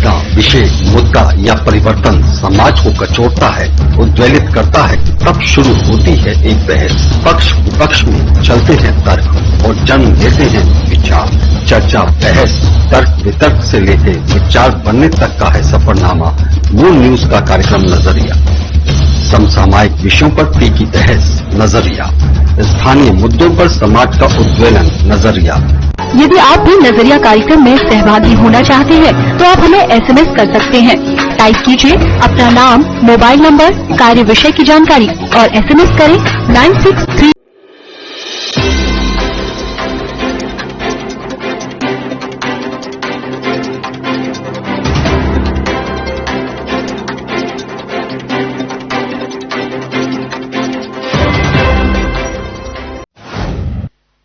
का विषय, मुद्दा या परिवर्तन समाज को कचोटता है, उद्वेलित करता है, तब शुरू होती है एक बहस। पक्ष विपक्ष में चलते हैं तर्क और जन्म लेते हैं विचार। चर्चा, बहस, तर्क वितर्क से लेकर विचार बनने तक का है सफरनामा मूल न्यूज का कार्यक्रम नजरिया। समसामयिक विषयों पर तीखी बहस नजरिया, स्थानीय मुद्दों पर समाज का उद्वेलन नजरिया। यदि आप भी नजरिया कार्यक्रम में सहभागी होना चाहते हैं तो आप हमें एसएमएस कर सकते हैं। टाइप कीजिए अपना नाम, मोबाइल नंबर, कार्य विषय की जानकारी और एसएमएस करें 963।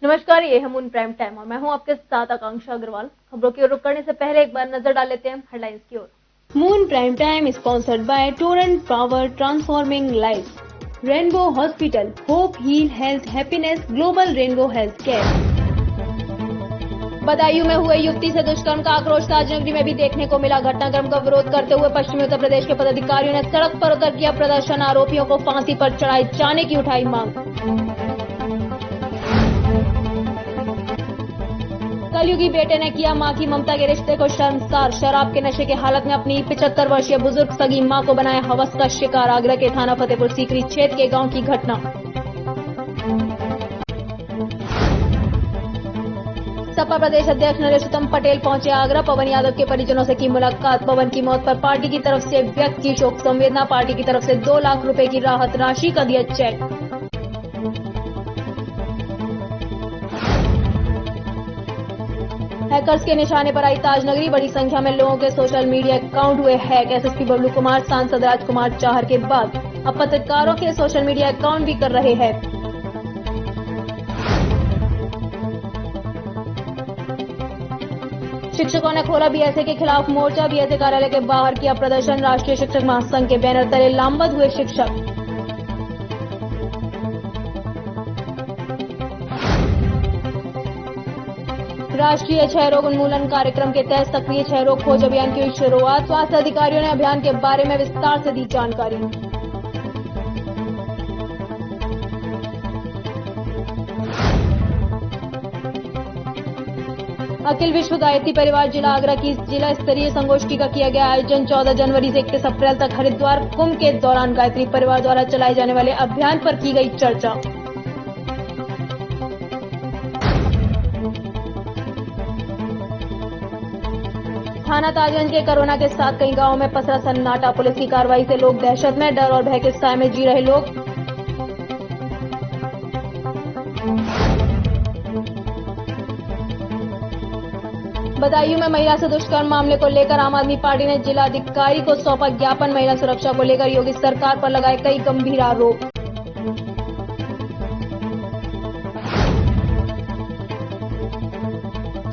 नमस्कार, ये है मून प्राइम टाइम और मैं हूं आपके साथ आकांक्षा अग्रवाल। खबरों की ओर रुख करने से पहले एक बार नजर डाल लेते हैं हेडलाइंस की ओर। Moon prime time sponsored by Torrent Power transforming life, Rainbow Hospital, hope heal health happiness, Global Rainbow Health Care. Badaun में हुए युवती से दुष्कर्म का आक्रोश ताजनगरी में भी देखने को मिला। घटनाक्रम का विरोध करते हुए पश्चिमी उत्तर प्रदेश के पदाधिकारियों ने सड़क पर उतर किया प्रदर्शन। आरोपियों को फांसी पर चढ़ाए जाने की उठाई मांग। कलयुगी बेटे ने किया मां की ममता के रिश्ते को शर्मसार। शराब के नशे के हालत में अपनी 75 वर्षीय बुजुर्ग सगी मां को बनाया हवस का शिकार। आगरा के थाना फतेहपुर सीकरी क्षेत्र के गांव की घटना। सपा प्रदेश अध्यक्ष नरेश पटेल पहुंचे आगरा। पवन यादव के परिजनों से की मुलाकात। पवन की मौत पर पार्टी की तरफ से व्यक्त की शोक संवेदना। पार्टी की तरफ से 2 लाख रुपए की राहत राशि का दिया चेक। हैकर्स के निशाने पर आई ताजनगरी। बड़ी संख्या में लोगों के सोशल मीडिया अकाउंट हुए हैक। एसएसपी बबलू कुमार, सांसद राजकुमार चाहर के बाद अब पत्रकारों के सोशल मीडिया अकाउंट भी कर रहे हैं। शिक्षकों ने खोला बीएसए के खिलाफ मोर्चा। बीएसए कार्यालय के बाहर किया प्रदर्शन। राष्ट्रीय शिक्षक महासंघ के बैनर तले लामबंद हुए शिक्षक। राष्ट्रीय क्षय रोग उन्मूलन कार्यक्रम के तहत सक्रिय क्षय रोग खोज अभियान की हुई शुरुआत। स्वास्थ्य अधिकारियों ने अभियान के बारे में विस्तार से दी जानकारी। अखिल विश्व गायत्री परिवार जिला आगरा की जिला स्तरीय संगोष्ठी का किया गया आयोजन। 14 जनवरी से 21 अप्रैल तक हरिद्वार कुंभ के दौरान गायत्री परिवार द्वारा चलाए जाने वाले अभियान पर की गई चर्चा। थाना ताजगंज के कोरोना के साथ कई गांवों में पसरा सन्नाटा। पुलिस की कार्रवाई से लोग दहशत में, डर और भय के साए में जी रहे लोग। बदायूं में महिला से दुष्कर्म मामले को लेकर आम आदमी पार्टी ने जिलाधिकारी को सौंपा ज्ञापन। महिला सुरक्षा को लेकर योगी सरकार पर लगाए कई गंभीर आरोप।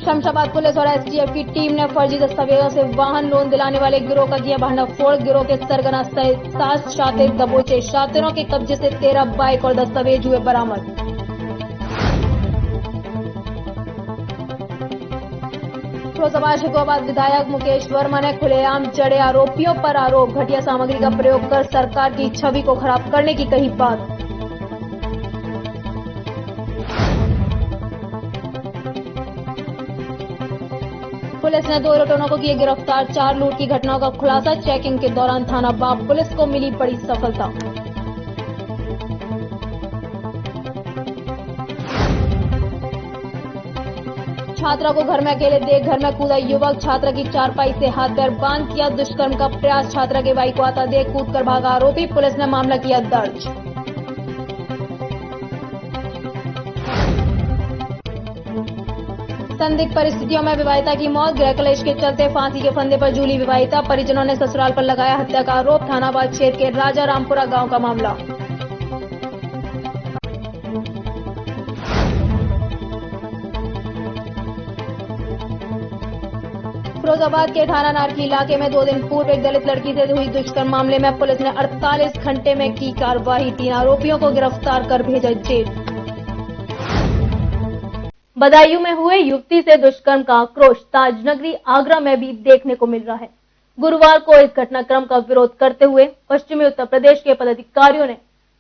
शमशाबाद पुलिस और एसटीएफ की टीम ने फर्जी दस्तावेजों से वाहन लोन दिलाने वाले गिरोह का किया भंडाफोड़। गिरोह के सरगना सहित 7 शातिर दबोचे। शातिरों के कब्जे से 13 बाइक और दस्तावेज हुए बरामद। फिरोजाबाद शेखोबाद विधायक मुकेश वर्मा ने खुलेआम जड़े आरोपियों पर आरोप। घटिया सामग्री का प्रयोग कर सरकार की छवि को खराब करने की कही बात। पुलिस ने 2 लुटेरों को किए गिरफ्तार। 4 लूट की घटनाओं का खुलासा। चेकिंग के दौरान थाना बाप पुलिस को मिली बड़ी सफलता। छात्रा को घर में अकेले देख घर में कूदा युवक। छात्रा की चारपाई से हाथ पैर बांध किया दुष्कर्म का प्रयास। छात्रा के भाई को आता देख कूदकर भागा आरोपी। पुलिस ने मामला किया दर्ज। संदिग्ध परिस्थितियों में विवाहिता की मौत। गृह कलेश के चलते फांसी के फंदे पर झूली विवाहिता। परिजनों ने ससुराल पर लगाया हत्या का आरोप। थानाबाद क्षेत्र के राजा रामपुरा गांव का मामला। फिरोजाबाद के थाना नारकी इलाके में 2 दिन पूर्व एक दलित लड़की से हुई दुष्कर्म मामले में पुलिस ने 48 घंटे में की कार्रवाई। 3 आरोपियों को गिरफ्तार कर भेजा जेल। बदायूं में हुए युवती से दुष्कर्म का आक्रोश ताजनगरी आगरा में भी देखने को मिल रहा है। गुरुवार को इस घटनाक्रम का विरोध करते हुए पश्चिमी उत्तर प्रदेश के पदाधिकारियों ने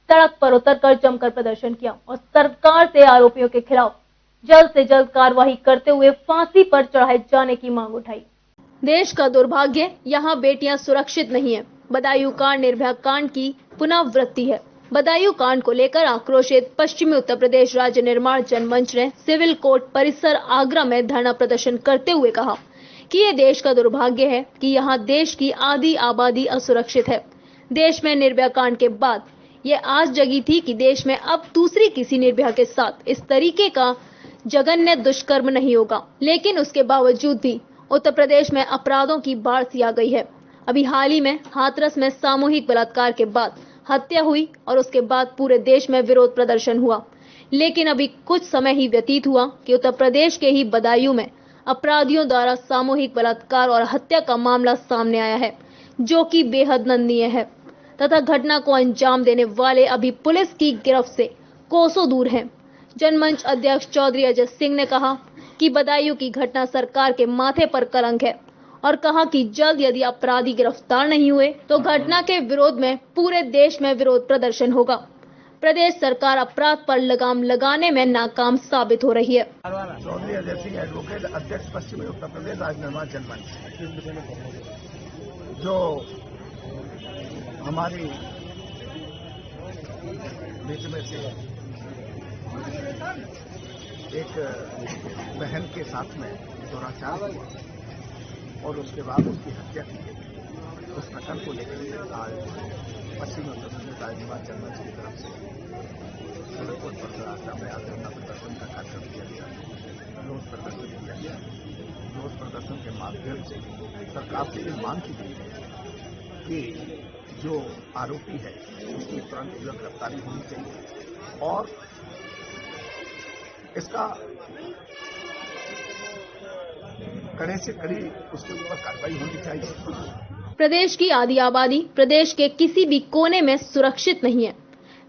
सड़क पर उतरकर जमकर प्रदर्शन किया और सरकार से आरोपियों के खिलाफ जल्द से जल्द कार्रवाई करते हुए फांसी पर चढ़ाए जाने की मांग उठाई। देश का दुर्भाग्य, यहाँ बेटियां सुरक्षित नहीं है। बदायूं कांड निर्भया कांड की पुनरावृत्ति है। बदायूं कांड को लेकर आक्रोशित पश्चिमी उत्तर प्रदेश राज्य निर्माण जनमंच ने सिविल कोर्ट परिसर आगरा में धरना प्रदर्शन करते हुए कहा कि ये देश का दुर्भाग्य है कि यहाँ देश की आधी आबादी असुरक्षित है। देश में निर्भया कांड के बाद ये आस जगी थी कि देश में अब दूसरी किसी निर्भया के साथ इस तरीके का जघन्य दुष्कर्म नहीं होगा, लेकिन उसके बावजूद भी उत्तर प्रदेश में अपराधों की बाढ़ सी आ गई है। अभी हाल ही में हाथरस में सामूहिक बलात्कार के बाद हत्या हुई और उसके बाद पूरे देश में विरोध प्रदर्शन हुआ, लेकिन अभी कुछ समय ही व्यतीत हुआ कि उत्तर प्रदेश के ही बदायूं में अपराधियों द्वारा सामूहिक बलात्कार और हत्या का मामला सामने आया है, जो कि बेहद निंदनीय है तथा घटना को अंजाम देने वाले अभी पुलिस की गिरफ्त से कोसों दूर हैं। जनमंच अध्यक्ष चौधरी अजय सिंह ने कहा कि बदायूं की घटना सरकार के माथे पर कलंक है और कहा कि जल्द यदि अपराधी गिरफ्तार नहीं हुए तो घटना के विरोध में पूरे देश में विरोध प्रदर्शन होगा। प्रदेश सरकार अपराध पर लगाम लगाने में नाकाम साबित हो रही है। चौधरी अजय सिंह एडवोकेट, अध्यक्ष पश्चिमी उत्तर प्रदेश राज्य निर्माण जनमंच। जो हमारी बीच में से एक बहन के साथ में दुराचार हुआ और उसके बाद उसकी हत्या की गई, उस प्रकरण को लेकर आज पश्चिमी उत्तर प्रदेश राज्य निर्माण जनमंच की तरफ से सिविल कोर्ट पर आगरा में आज धरना प्रदर्शन का कार्यक्रम किया गया, विरोध प्रदर्शन किया गया। विरोध प्रदर्शन के माध्यम से सरकार से ये मांग की गई है कि जो आरोपी है उसकी तुरंत गिरफ्तारी होनी चाहिए और इसका कड़े से कड़ी उसके ऊपर कार्रवाई होनी चाहिए। प्रदेश की आधी आबादी प्रदेश के किसी भी कोने में सुरक्षित नहीं है।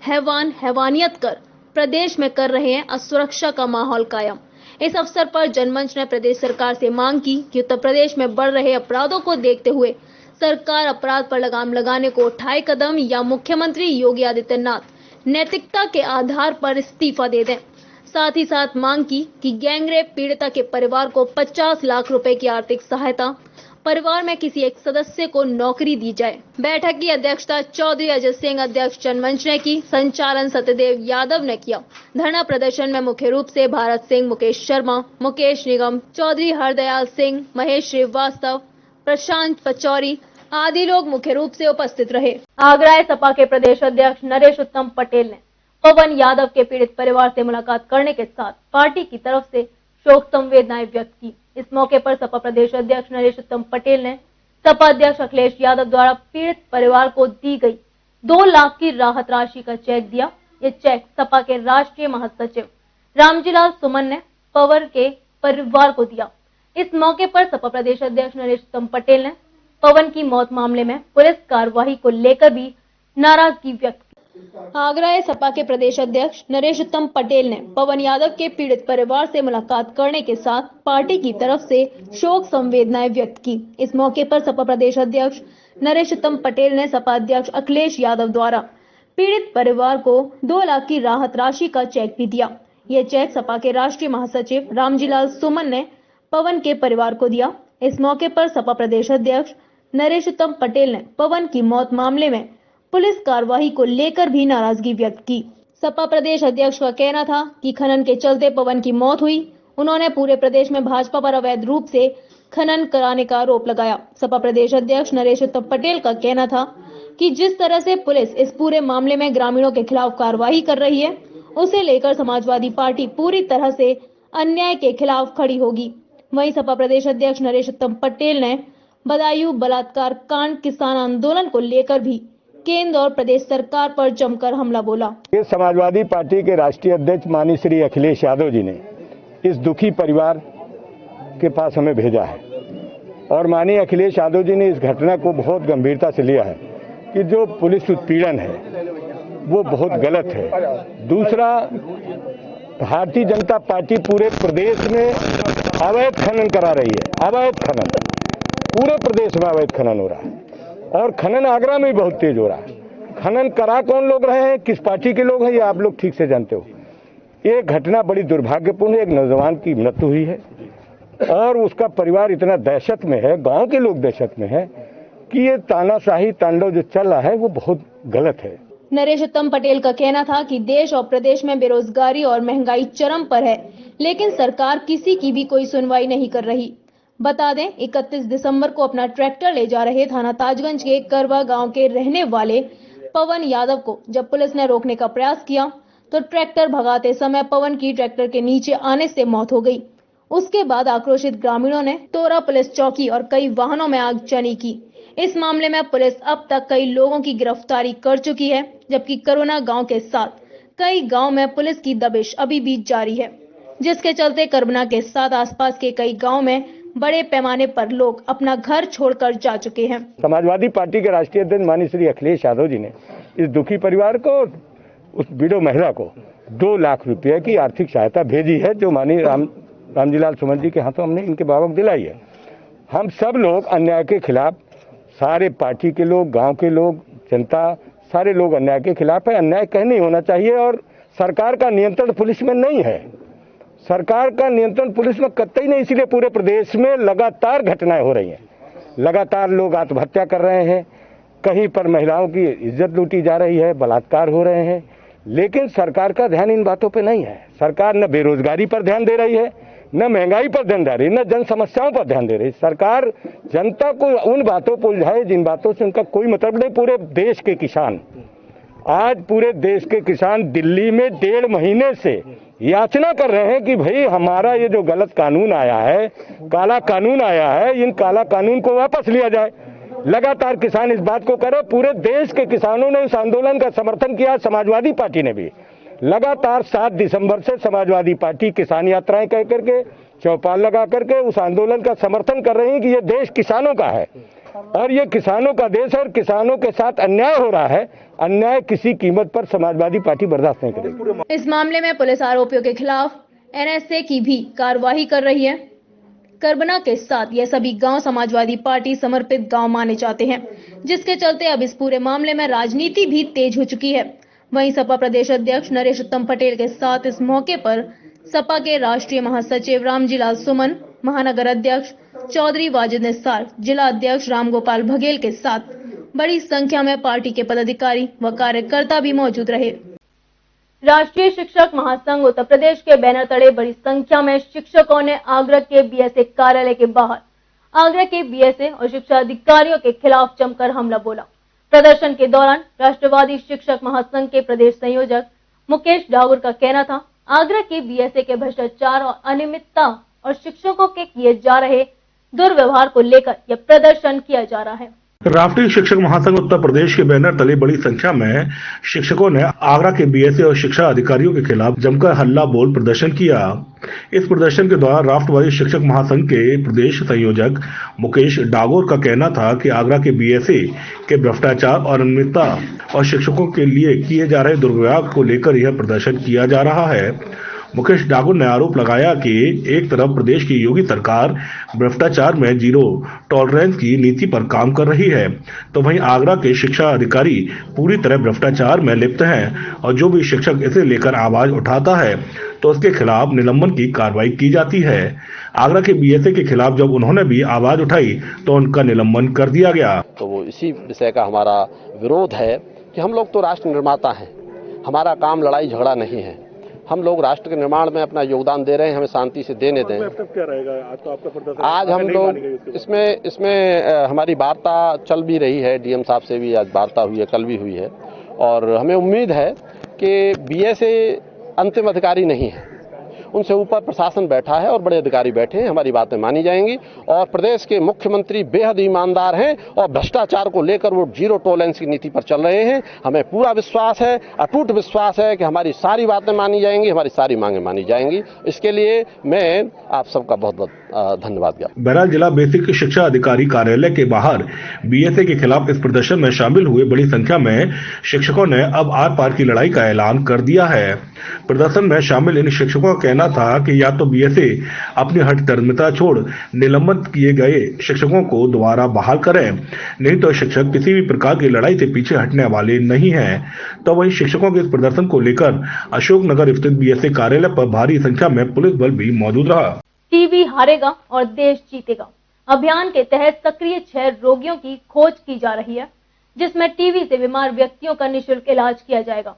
हैवान हैवानियत कर प्रदेश में कर रहे हैं असुरक्षा का माहौल कायम। इस अवसर पर जनमंच ने प्रदेश सरकार से मांग की कि उत्तर प्रदेश में बढ़ रहे अपराधों को देखते हुए सरकार अपराध पर लगाम लगाने को उठाए कदम या मुख्यमंत्री योगी आदित्यनाथ नैतिकता के आधार पर इस्तीफा दे दें। साथ ही साथ मांग की कि गैंगरेप पीड़िता के परिवार को 50 लाख रुपए की आर्थिक सहायता, परिवार में किसी एक सदस्य को नौकरी दी जाए। बैठक की अध्यक्षता चौधरी अजय सिंह अध्यक्ष जनमंच ने की, संचालन सत्यदेव यादव ने किया। धरना प्रदर्शन में मुख्य रूप से भारत सिंह, मुकेश शर्मा, मुकेश निगम, चौधरी हरदयाल सिंह, महेश श्रीवास्तव, प्रशांत पचौरी आदि लोग मुख्य रूप से उपस्थित रहे। आगरा सपा के प्रदेश अध्यक्ष नरेश उत्तम पटेल ने पवन यादव के पीड़ित परिवार से मुलाकात करने के साथ पार्टी की तरफ से शोक संवेदनाएं व्यक्त की। इस मौके पर सपा प्रदेश अध्यक्ष नरेश उत्तम पटेल ने सपा अध्यक्ष अखिलेश यादव द्वारा पीड़ित परिवार को दी गई 2 लाख की राहत राशि का चेक दिया। ये चेक सपा के राष्ट्रीय महासचिव रामजीलाल सुमन ने पवन के परिवार को दिया। इस मौके पर सपा प्रदेश अध्यक्ष नरेश उत्तम पटेल ने पवन की मौत मामले में पुलिस कार्रवाई को लेकर भी नाराजगी व्यक्त की। आगरा सपा के प्रदेश अध्यक्ष नरेश उत्तम पटेल ने पवन यादव के पीड़ित परिवार से मुलाकात करने के साथ पार्टी की तरफ से शोक संवेदनाएं व्यक्त की। इस मौके पर सपा प्रदेश अध्यक्ष नरेश उत्तम पटेल ने सपा अध्यक्ष अखिलेश यादव द्वारा पीड़ित परिवार को 2 लाख की राहत राशि का चेक भी दिया। ये चेक सपा के राष्ट्रीय महासचिव रामजीलाल सुमन ने पवन के परिवार को दिया। इस मौके पर सपा प्रदेश अध्यक्ष नरेश उत्तम पटेल ने पवन की मौत मामले में पुलिस कार्रवाई को लेकर भी नाराजगी व्यक्त की। सपा प्रदेश अध्यक्ष का कहना था कि खनन के चलते पवन की मौत हुई। उन्होंने पूरे प्रदेश में भाजपा पर अवैध रूप से खनन कराने का आरोप लगाया। सपा प्रदेश अध्यक्ष नरेश उत्तम पटेल का कहना था कि जिस तरह से पुलिस इस पूरे मामले में ग्रामीणों के खिलाफ कार्रवाई कर रही है, उसे लेकर समाजवादी पार्टी पूरी तरह से अन्याय के खिलाफ खड़ी होगी। वहीं सपा प्रदेश अध्यक्ष नरेश उत्तम पटेल ने बदायूं बलात्कार कांड किसान आंदोलन को लेकर भी केंद्र और प्रदेश सरकार पर जमकर हमला बोला। ये समाजवादी पार्टी के राष्ट्रीय अध्यक्ष माननीय श्री अखिलेश यादव जी ने इस दुखी परिवार के पास हमें भेजा है और माननीय अखिलेश यादव जी ने इस घटना को बहुत गंभीरता से लिया है कि जो पुलिस उत्पीड़न है वो बहुत गलत है। दूसरा, भारतीय जनता पार्टी पूरे प्रदेश में अवैध खनन करा रही है। अवैध खनन पूरे प्रदेश में अवैध खनन हो रहा है और खनन आगरा में भी बहुत तेज हो रहा है। खनन करा कौन लोग रहे हैं, किस पार्टी के लोग हैं, ये आप लोग ठीक से जानते हो। ये घटना बड़ी दुर्भाग्यपूर्ण है। एक नौजवान की मृत्यु हुई है और उसका परिवार इतना दहशत में है, गांव के लोग दहशत में है कि ये तानाशाही तांडव जो चल रहा है वो बहुत गलत है। नरेश उत्तम पटेल का कहना था कि देश और प्रदेश में बेरोजगारी और महंगाई चरम पर है, लेकिन सरकार किसी की भी कोई सुनवाई नहीं कर रही। बता दें, 31 दिसंबर को अपना ट्रैक्टर ले जा रहे थाना ताजगंज के करवा गांव के रहने वाले पवन यादव को जब पुलिस ने रोकने का प्रयास किया तो ट्रैक्टर भगाते समय पवन की ट्रैक्टर के नीचे आने से मौत हो गई। उसके बाद आक्रोशित ग्रामीणों ने तोरा पुलिस चौकी और कई वाहनों में आगजनी की। इस मामले में पुलिस अब तक कई लोगों की गिरफ्तारी कर चुकी है, जबकि करोना गांव के साथ कई गांव में पुलिस की दबिश अभी भी जारी है, जिसके चलते करबना के साथ आसपास के कई गांव में बड़े पैमाने पर लोग अपना घर छोड़कर जा चुके हैं। समाजवादी पार्टी के राष्ट्रीय अध्यक्ष माननीय श्री अखिलेश यादव जी ने इस दुखी परिवार को, उस विडो महिला को 2 लाख रुपए की आर्थिक सहायता भेजी है, जो माननीय रामजीलाल सुमन जी के हाथों हमने इनके बाबा दिलाई है। हम सब लोग अन्याय के खिलाफ, सारे पार्टी के लोग, गांव के लोग, जनता, सारे लोग अन्याय के खिलाफ है। अन्याय कहीं नहीं होना चाहिए और सरकार का नियंत्रण पुलिस में नहीं है। सरकार का नियंत्रण पुलिस में कतई नहीं, इसलिए पूरे प्रदेश में लगातार घटनाएं हो रही हैं। लगातार लोग आत्महत्या कर रहे हैं, कहीं पर महिलाओं की इज्जत लूटी जा रही है, बलात्कार हो रहे हैं, लेकिन सरकार का ध्यान इन बातों पे नहीं है। सरकार न बेरोजगारी पर ध्यान दे रही है, न महंगाई पर ध्यान दे रही है, न जन समस्याओं पर ध्यान दे रही है। सरकार जनता को उन बातों पर उलझाए जिन बातों से उनका कोई मतलब नहीं। पूरे देश के किसान, आज पूरे देश के किसान दिल्ली में 1.5 महीने से याचना कर रहे हैं कि भाई हमारा ये जो गलत कानून आया है, काला कानून आया है, इन काला कानून को वापस लिया जाए। लगातार किसान इस बात को करे। पूरे देश के किसानों ने इस आंदोलन का समर्थन किया, समाजवादी पार्टी ने भी लगातार 7 दिसंबर से समाजवादी पार्टी किसान यात्राएं कह करके, चौपाल लगा करके उस आंदोलन का समर्थन कर रही है कि ये देश किसानों का है और ये किसानों का देश है और किसानों के साथ अन्याय हो रहा है। अन्याय किसी कीमत पर समाजवादी पार्टी बर्दाश्त नहीं करेगी। इस मामले में पुलिस आरोपियों के खिलाफ NSA की भी कार्रवाई कर रही है। करबना के साथ ये सभी गांव समाजवादी पार्टी समर्पित गांव माने जाते हैं, जिसके चलते अब इस पूरे मामले में राजनीति भी तेज हो चुकी है। वहीं सपा प्रदेश अध्यक्ष नरेश उत्तम पटेल के साथ इस मौके पर सपा के राष्ट्रीय महासचिव रामजीलाल सुमन, महानगर अध्यक्ष चौधरी वाजिद निसार, जिला अध्यक्ष रामगोपाल बघेल के साथ बड़ी संख्या में पार्टी के पदाधिकारी व कार्यकर्ता भी मौजूद रहे। राष्ट्रीय शिक्षक महासंघ उत्तर प्रदेश के बैनर तले बड़ी संख्या में शिक्षकों ने आगरा के BSA कार्यालय के बाहर आगरा के BSA और शिक्षा अधिकारियों के खिलाफ जमकर हमला बोला। प्रदर्शन के दौरान राष्ट्रवादी शिक्षक महासंघ के प्रदेश संयोजक मुकेश डागुर का कहना था, आगरा के BSA के भ्रष्टाचार और अनियमितता और शिक्षकों के किए जा रहे दुर्व्यवहार को लेकर यह प्रदर्शन किया जा रहा है। राष्ट्रीय शिक्षक महासंघ उत्तर प्रदेश के बैनर तले बड़ी संख्या में शिक्षकों ने आगरा के BSA और शिक्षा अधिकारियों के खिलाफ जमकर हल्ला बोल प्रदर्शन किया। इस प्रदर्शन के दौरान राष्ट्रवादी शिक्षक महासंघ के प्रदेश संयोजक मुकेश डागोर का कहना था कि आगरा के BSA के भ्रष्टाचार और अनियमितता और शिक्षकों के लिए किए जा रहे दुर्व्यवहार को लेकर यह प्रदर्शन किया जा रहा है। मुकेश डागुर ने आरोप लगाया कि एक तरफ प्रदेश की योगी सरकार भ्रष्टाचार में जीरो टॉलरेंस की नीति पर काम कर रही है, तो वहीं आगरा के शिक्षा अधिकारी पूरी तरह भ्रष्टाचार में लिप्त हैं और जो भी शिक्षक इसे लेकर आवाज उठाता है तो उसके खिलाफ निलंबन की कार्रवाई की जाती है। आगरा के BSA के खिलाफ जब उन्होंने भी आवाज उठाई तो उनका निलंबन कर दिया गया। तो वो इसी विषय का हमारा विरोध है कि हम लोग तो राष्ट्र निर्माता हैं, हमारा काम लड़ाई झगड़ा नहीं है। हम लोग राष्ट्र के निर्माण में अपना योगदान दे रहे हैं, हमें शांति से देने दें। क्या रहेगा आज तो आपका प्रदर्शन? आज हम लोग इसमें हमारी वार्ता चल भी रही है, DM साहब से भी आज वार्ता हुई है, कल भी हुई है और हमें उम्मीद है कि BSA अंतिम अधिकारी नहीं है, उनसे ऊपर प्रशासन बैठा है और बड़े अधिकारी बैठे हैं। हमारी बातें मानी जाएंगी और प्रदेश के मुख्यमंत्री बेहद ईमानदार हैं और भ्रष्टाचार को लेकर वो जीरो टॉलरेंस की नीति पर चल रहे हैं। हमें पूरा विश्वास है, अटूट विश्वास है कि हमारी सारी बातें मानी जाएंगी, हमारी सारी मांगें मानी जाएंगी। इसके लिए मैं आप सबका बहुत बहुत धन्यवाद ज्ञापन। बहरहाल जिला बेसिक शिक्षा अधिकारी कार्यालय के बाहर बीएसए के खिलाफ इस प्रदर्शन में शामिल हुए बड़ी संख्या में शिक्षकों ने अब आर पार की लड़ाई का ऐलान कर दिया है। प्रदर्शन में शामिल इन शिक्षकों का कहना था कि या तो बीएसए अपनी हठधर्मिता छोड़ निलंबित किए गए शिक्षकों को दोबारा बहाल करें, नहीं तो शिक्षक किसी भी प्रकार की लड़ाई से पीछे हटने वाले नहीं हैं। तो वहीं शिक्षकों के इस प्रदर्शन को लेकर अशोकनगर स्थित बीएसए कार्यालय पर भारी संख्या में पुलिस बल भी मौजूद रहा। टीबी हारेगा और देश जीतेगा अभियान के तहत सक्रिय 6 रोगियों की खोज की जा रही है, जिसमें टीबी से बीमार व्यक्तियों का निःशुल्क इलाज किया जाएगा।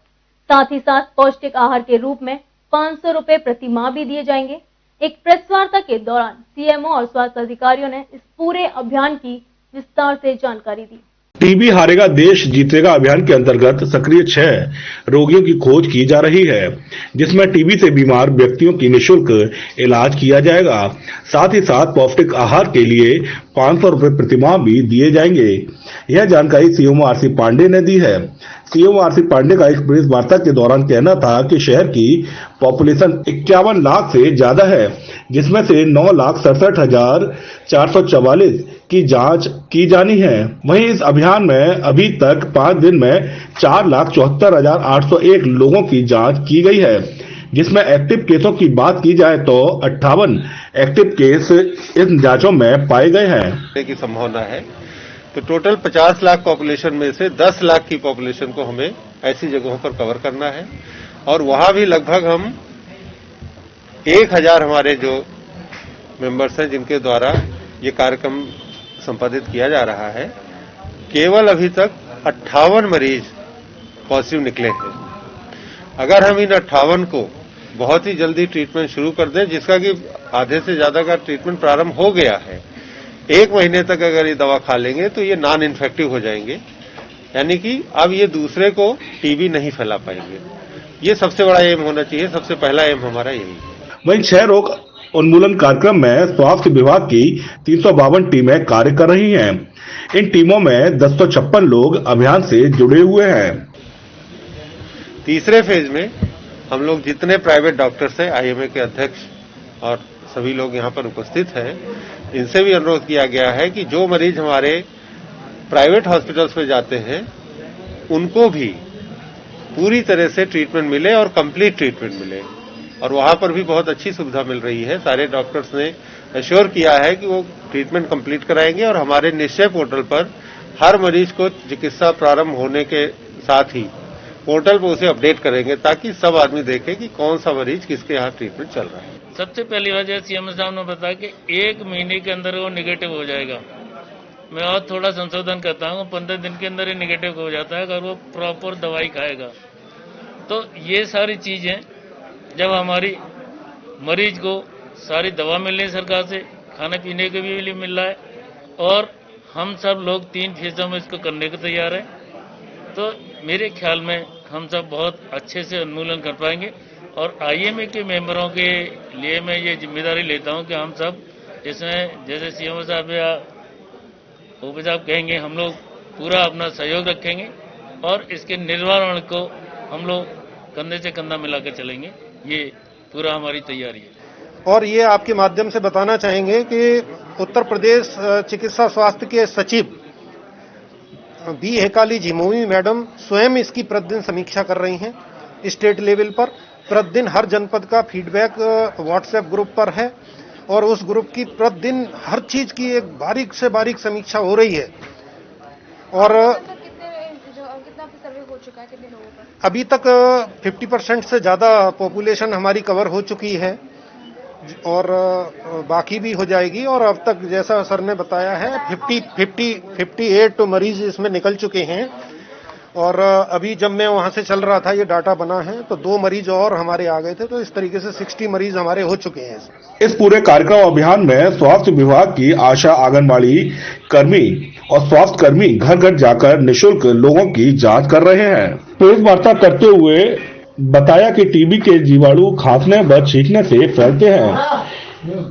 साथ ही साथ पौष्टिक आहार के रूप में 500 रुपए प्रति माह भी दिए जाएंगे। एक प्रेस वार्ता के दौरान सीएमओ और स्वास्थ्य अधिकारियों ने इस पूरे अभियान की विस्तार से जानकारी दी। टीबी हारेगा देश जीतेगा अभियान के अंतर्गत सक्रिय 6 रोगियों की खोज की जा रही है, जिसमें टीबी से बीमार व्यक्तियों की निःशुल्क इलाज किया जाएगा। साथ ही साथ पौष्टिक आहार के लिए 500 रुपए प्रतिमाह भी दिए जाएंगे। यह जानकारी सीएमओ आरसी पांडे ने दी है। सीएमओ आरसी पांडे का इस प्रेस वार्ता के दौरान कहना था कि शहर की पॉपुलेशन 51 लाख से ज्यादा है, जिसमें से 9,67,444 की जांच की जानी है। वहीं इस अभियान में अभी तक 5 दिन में 4,74,801 लोगों की जांच की गई है, जिसमें एक्टिव केसों की बात की जाए तो 58 एक्टिव केस इन जांचों में पाए गए हैं की संभावना है। तो टोटल 50 लाख पॉपुलेशन में से 10 लाख की पॉपुलेशन को हमें ऐसी जगहों पर कवर करना है, और वहां भी लगभग हम 1000 हमारे जो मेंबर्स हैं जिनके द्वारा ये कार्यक्रम संपादित किया जा रहा है। केवल अभी तक 58 मरीज पॉजिटिव निकले हैं। अगर हम इन 58 को बहुत ही जल्दी ट्रीटमेंट शुरू कर दें, जिसका कि आधे से ज्यादा का ट्रीटमेंट प्रारंभ हो गया है, 1 महीने तक अगर ये दवा खा लेंगे तो ये नॉन इन्फेक्टिव हो जाएंगे, यानी कि अब ये दूसरे को टीबी नहीं फैला पाएंगे। ये सबसे बड़ा एम होना चाहिए, सबसे पहला एम हमारा यही है। वहीं 6 रोग उन्मूलन कार्यक्रम में स्वास्थ्य विभाग की 352 टीमें कार्य कर रही हैं। इन टीमों में 1056 लोग अभियान से जुड़े हुए हैं। तीसरे फेज में हम लोग जितने प्राइवेट डॉक्टर्स हैं, आईएमए के अध्यक्ष और सभी लोग यहाँ पर उपस्थित हैं, इनसे भी अनुरोध किया गया है कि जो मरीज हमारे प्राइवेट हॉस्पिटल्स में जाते हैं उनको भी पूरी तरह से ट्रीटमेंट मिले और कंप्लीट ट्रीटमेंट मिले, और वहां पर भी बहुत अच्छी सुविधा मिल रही है। सारे डॉक्टर्स ने एश्योर किया है कि वो ट्रीटमेंट कंप्लीट कराएंगे, और हमारे निश्चय पोर्टल पर हर मरीज को चिकित्सा प्रारंभ होने के साथ ही पोर्टल पर उसे अपडेट करेंगे, ताकि सब आदमी देखे कि कौन सा मरीज किसके यहाँ ट्रीटमेंट चल रहा है। सबसे पहली वजह सीएम साहब ने बताया कि 1 महीने के अंदर वो निगेटिव हो जाएगा। मैं और थोड़ा संशोधन करता हूँ, 15 दिन के अंदर ही निगेटिव हो जाता है अगर वो प्रॉपर दवाई खाएगा। तो ये सारी चीजें जब हमारी मरीज को सारी दवा मिल रही है सरकार से, खाने पीने के भी मिल रहा है, और हम सब लोग 3 फेजों में इसको करने को तैयार हैं, तो मेरे ख्याल में हम सब बहुत अच्छे से उन्मूलन कर पाएंगे। और आईएमए के मेंबरों के लिए मैं ये जिम्मेदारी लेता हूं कि हम सब जिसमें जैसे सीएमओ साहब या ओपी साहब कहेंगे, हम लोग पूरा अपना सहयोग रखेंगे और इसके निर्वहन को हम लोग कंधे से कंधा मिलाकर चलेंगे। ये पूरा हमारी तैयारी है। और ये आपके माध्यम से बताना चाहेंगे कि उत्तर प्रदेश चिकित्सा स्वास्थ्य के सचिव बी हेकाली झिमोवी मैडम स्वयं इसकी प्रतिदिन समीक्षा कर रही हैं स्टेट लेवल पर। प्रतिदिन हर जनपद का फीडबैक व्हाट्सएप ग्रुप पर है, और उस ग्रुप की प्रतिदिन हर चीज की एक बारीक से बारीक समीक्षा हो रही है। और कितना सर्वे हो चुका है, कितने लोगों पर? अभी तक 50% से ज्यादा पॉपुलेशन हमारी कवर हो चुकी है, और बाकी भी हो जाएगी। और अब तक जैसा सर ने बताया है 58 मरीज इसमें निकल चुके हैं, और अभी जब मैं वहां से चल रहा था ये डाटा बना है तो 2 मरीज और हमारे आ गए थे, तो इस तरीके से 60 मरीज हमारे हो चुके हैं। इस पूरे कार्यक्रम अभियान में स्वास्थ्य विभाग की आशा आंगनबाड़ी कर्मी और स्वास्थ्य कर्मी घर घर जाकर निःशुल्क लोगों की जांच कर रहे हैं। प्रेस वार्ता करते हुए बताया कि टीबी के जीवाणु खांसने व छींकने से फैलते हैं,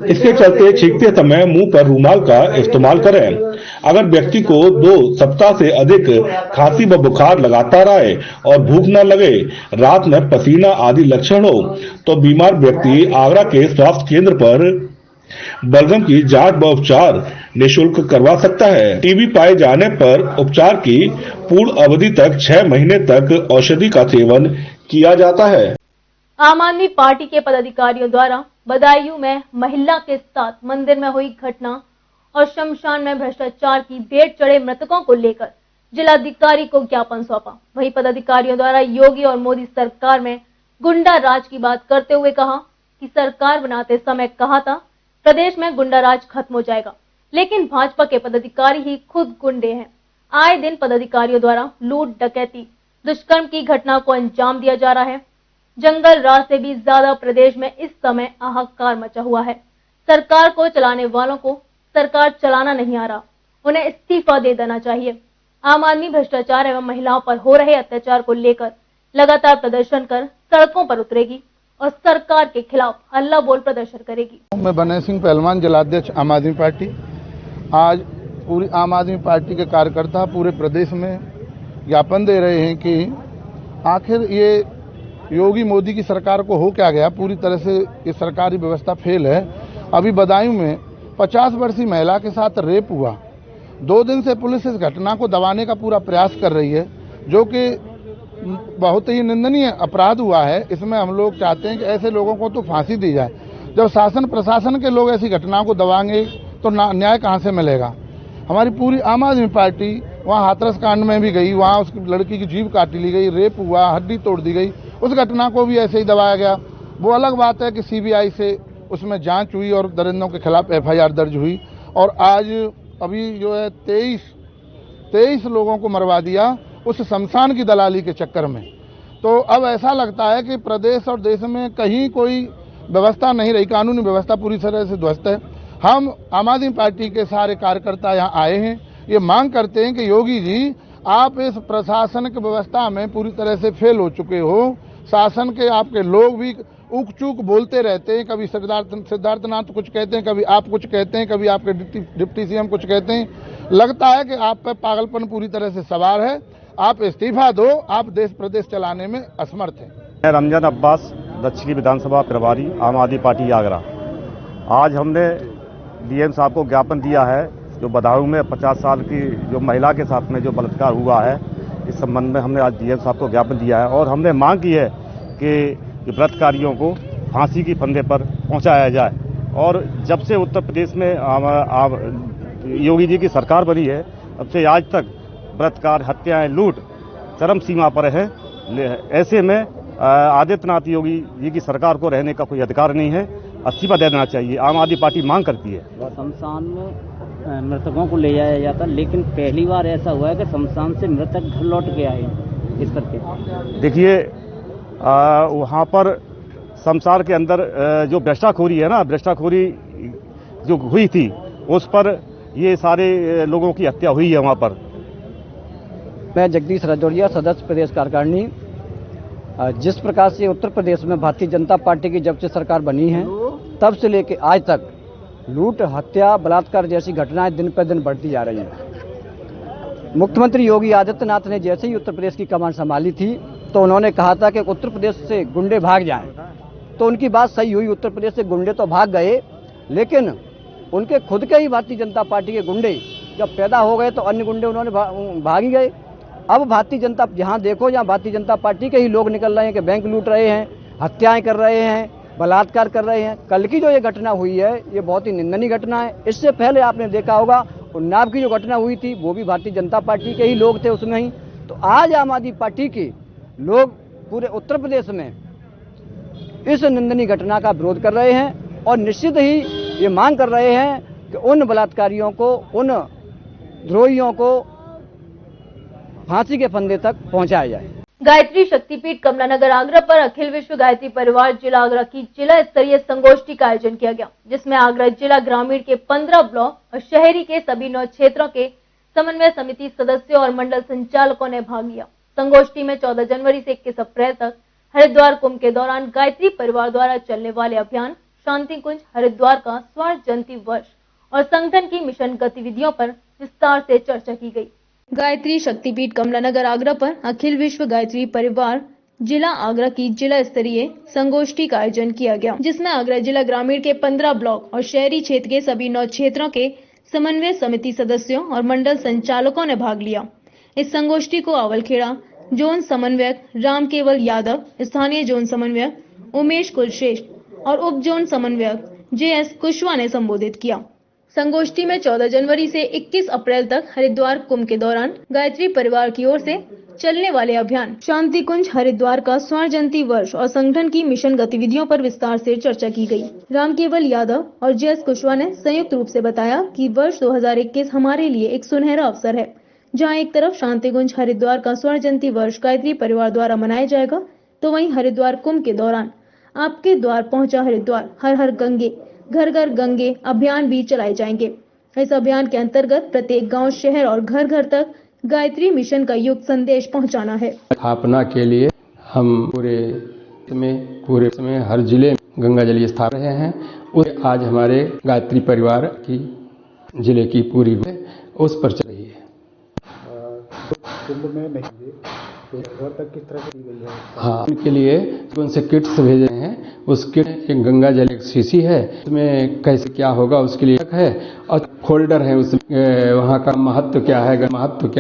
इसके चलते छींकते समय मुंह पर रुमाल का इस्तेमाल करें। अगर व्यक्ति को 2 सप्ताह से अधिक खांसी व बुखार लगातार आए और भूख न लगे, रात में पसीना आदि लक्षण हो, तो बीमार व्यक्ति आगरा के स्वास्थ्य केंद्र पर बलगम की जांच व उपचार निःशुल्क करवा सकता है। टीबी पाए जाने पर उपचार की पूर्ण अवधि तक 6 महीने तक औषधि का सेवन किया जाता है। आम आदमी पार्टी के पदाधिकारियों द्वारा बदायूं में महिला के साथ मंदिर में हुई घटना और शमशान में भ्रष्टाचार की भेंट चढ़े मृतकों को लेकर जिलाधिकारी को ज्ञापन सौंपा। वहीं पदाधिकारियों द्वारा योगी और मोदी सरकार में गुंडा राज की बात करते हुए कहा कि सरकार बनाते समय कहा था प्रदेश में गुंडा राज खत्म हो जाएगा, लेकिन भाजपा के पदाधिकारी ही खुद गुंडे हैं। आए दिन पदाधिकारियों द्वारा लूट, डकैती, दुष्कर्म की घटना को अंजाम दिया जा रहा है। जंगल राज से भी ज्यादा प्रदेश में इस समय हाहाकार मचा हुआ है। सरकार को चलाने वालों को सरकार चलाना नहीं आ रहा, उन्हें इस्तीफा दे देना चाहिए। आम आदमी भ्रष्टाचार एवं महिलाओं पर हो रहे अत्याचार को लेकर लगातार प्रदर्शन कर सड़कों पर उतरेगी और सरकार के खिलाफ हल्ला बोल प्रदर्शन करेगी। मैं बनय सिंह पहलवान, जिलाध्यक्ष आम आदमी पार्टी। आज पूरी आम आदमी पार्टी के कार्यकर्ता पूरे प्रदेश में ज्ञापन दे रहे हैं कि आखिर ये योगी मोदी की सरकार को हो क्या गया। पूरी तरह से ये सरकारी व्यवस्था फेल है। अभी बदायूं में 50 वर्षीय महिला के साथ रेप हुआ। 2 दिन से पुलिस इस घटना को दबाने का पूरा प्रयास कर रही है, जो कि बहुत ही निंदनीय अपराध हुआ है। इसमें हम लोग चाहते हैं कि ऐसे लोगों को तो फांसी दी जाए। जब शासन प्रशासन के लोग ऐसी घटनाओं को दबाएंगे तो न्याय कहां से मिलेगा। हमारी पूरी आम आदमी पार्टी वहां हाथरस कांड में भी गई, वहां उस लड़की की जीभ काटी ली गई, रेप हुआ, हड्डी तोड़ दी गई, उस घटना को भी ऐसे ही दबाया गया। वो अलग बात है कि सीबीआई से उसमें जांच हुई और दरिंदों के खिलाफ एफआईआर दर्ज हुई और आज अभी जो है 23 लोगों को मरवा दिया उस शमशान की दलाली के चक्कर में। तो अब ऐसा लगता है कि प्रदेश और देश में कहीं कोई व्यवस्था नहीं रही, कानूनी व्यवस्था पूरी तरह से ध्वस्त है। हम आम आदमी पार्टी के सारे कार्यकर्ता यहाँ आए हैं, ये मांग करते हैं कि योगी जी आप इस प्रशासनिक व्यवस्था में पूरी तरह से फेल हो चुके हो। शासन के आपके लोग भी उक चूक बोलते रहते हैं, कभी सिद्धार्थनाथ कुछ कहते हैं, कभी आप कुछ कहते हैं, कभी आपके डिप्टी सीएम कुछ कहते हैं। लगता है कि आप पर पागलपन पूरी तरह से सवार है। आप इस्तीफा दो, आप देश प्रदेश चलाने में असमर्थ हैं। मैं रमजान अब्बास, दक्षिणी विधानसभा प्रभारी, आम आदमी पार्टी आगरा। आज हमने डीएम साहब को ज्ञापन दिया है जो बदायूं में 50 साल की जो महिला के साथ में जो बलात्कार हुआ है, इस संबंध में हमने आज डीएम साहब को ज्ञापन दिया है और हमने मांग की है कि बलात्कारियों को फांसी की फंदे पर पहुंचाया जाए। और जब से उत्तर प्रदेश में योगी जी की सरकार बनी है, तब से आज तक बलात्कार, हत्याएं, लूट चरम सीमा पर है। ऐसे में आदित्यनाथ योगी जी की सरकार को रहने का कोई अधिकार नहीं है, इस्तीफा दे देना चाहिए। आम आदमी पार्टी मांग करती है। शमशान में मृतकों को ले जाया जाता, लेकिन पहली बार ऐसा हुआ है कि शमशान से मृतक घर लौट के आए इस करके। देखिए वहाँ पर शमशान के अंदर जो भ्रष्टाखोरी है ना, भ्रष्टाखोरी जो हुई थी उस पर ये सारे लोगों की हत्या हुई है वहाँ पर। मैं जगदीश राजौरिया, सदस्य प्रदेश कार्यकारिणी। जिस प्रकार से उत्तर प्रदेश में भारतीय जनता पार्टी की जब से सरकार बनी है तब से लेकर आज तक लूट, हत्या, बलात्कार जैसी घटनाएं दिन पर दिन बढ़ती जा रही हैं। मुख्यमंत्री योगी आदित्यनाथ ने जैसे ही उत्तर प्रदेश की कमान संभाली थी तो उन्होंने कहा था कि उत्तर प्रदेश से गुंडे भाग जाएं। तो उनकी बात सही हुई, उत्तर प्रदेश से गुंडे तो भाग गए, लेकिन उनके खुद के ही भारतीय जनता पार्टी के गुंडे जब पैदा हो गए तो अन्य गुंडे उन्होंने भाग ही गए। अब भारतीय जनता जहां देखो जहां भारतीय जनता पार्टी के ही लोग निकल रहे हैं कि बैंक लूट रहे हैं, हत्याएं कर रहे हैं, बलात्कार कर रहे हैं। कल की जो ये घटना हुई है ये बहुत ही निंदनीय घटना है। इससे पहले आपने देखा होगा उन्नाव की जो घटना हुई थी वो भी भारतीय जनता पार्टी के ही लोग थे उसमें ही। तो आज आम आदमी पार्टी के लोग पूरे उत्तर प्रदेश में इस निंदनीय घटना का विरोध कर रहे हैं और निश्चित ही ये मांग कर रहे हैं कि उन बलात्कारियों को, उन द्रोहियों को फांसी के फंदे तक पहुंचाया जाए। गायत्री शक्तिपीठ कमलानगर आगरा पर अखिल विश्व गायत्री परिवार जिला आगरा की जिला स्तरीय संगोष्ठी का आयोजन किया गया, जिसमें आगरा जिला ग्रामीण के 15 ब्लॉक और शहरी के सभी 9 क्षेत्रों के समन्वय समिति सदस्यों और मंडल संचालकों ने भाग लिया। संगोष्ठी में 14 जनवरी से 21 अप्रैल तक हरिद्वार कुंभ के दौरान गायत्री परिवार द्वारा चलने वाले अभियान शांति कुंज हरिद्वार का स्वर्ण जयंती वर्ष और संगठन की मिशन गतिविधियों पर विस्तार से चर्चा की गई। गायत्री शक्तिपीठ कमलानगर आगरा पर अखिल विश्व गायत्री परिवार जिला आगरा की जिला स्तरीय संगोष्ठी का आयोजन किया गया, जिसमें आगरा जिला ग्रामीण के 15 ब्लॉक और शहरी क्षेत्र के सभी 9 क्षेत्रों के समन्वय समिति सदस्यों और मंडल संचालकों ने भाग लिया। इस संगोष्ठी को आवलखेड़ा जोन समन्वयक राम केवल यादव, स्थानीय जोन समन्वयक उमेश कुलश्रेष्ठ और उप जोन समन्वयक JS कुशवाहा ने संबोधित किया। संगोष्ठी में 14 जनवरी से 21 अप्रैल तक हरिद्वार कुंभ के दौरान गायत्री परिवार की ओर से चलने वाले अभियान शांति कुंज हरिद्वार का स्वर्ण जयंती वर्ष और संगठन की मिशन गतिविधियों पर विस्तार से चर्चा की गई। राम केवल यादव और JS कुशवाहा ने संयुक्त रूप से बताया कि वर्ष 2021 हमारे लिए एक सुनहरा अवसर है, जहां एक तरफ शांति कुंज हरिद्वार का स्वर्ण जयंती वर्ष गायत्री परिवार द्वारा मनाया जाएगा, तो वहीं हरिद्वार कुंभ के दौरान आपके द्वार पहुंचा हरिद्वार हर हर गंगे घर घर गंगे अभियान भी चलाए जाएंगे। इस अभियान के अंतर्गत प्रत्येक गांव, शहर और घर घर तक गायत्री मिशन का युक्त संदेश पहुंचाना है। स्थापना के लिए हम पूरे में हर जिले में गंगा जल स्थापना रहे हैं। आज हमारे गायत्री परिवार की जिले की पूरी उस पर चल रही है। कुंभ में नहीं और तक किस तरह की गई है? हाँ, उनके लिए उनसे किट्स भेजे हैं। उस किट एक गंगा जल एक शीशी है, उसमें कैसे क्या होगा उसके लिए है, और फोल्डर है उसमें वहाँ का महत्व क्या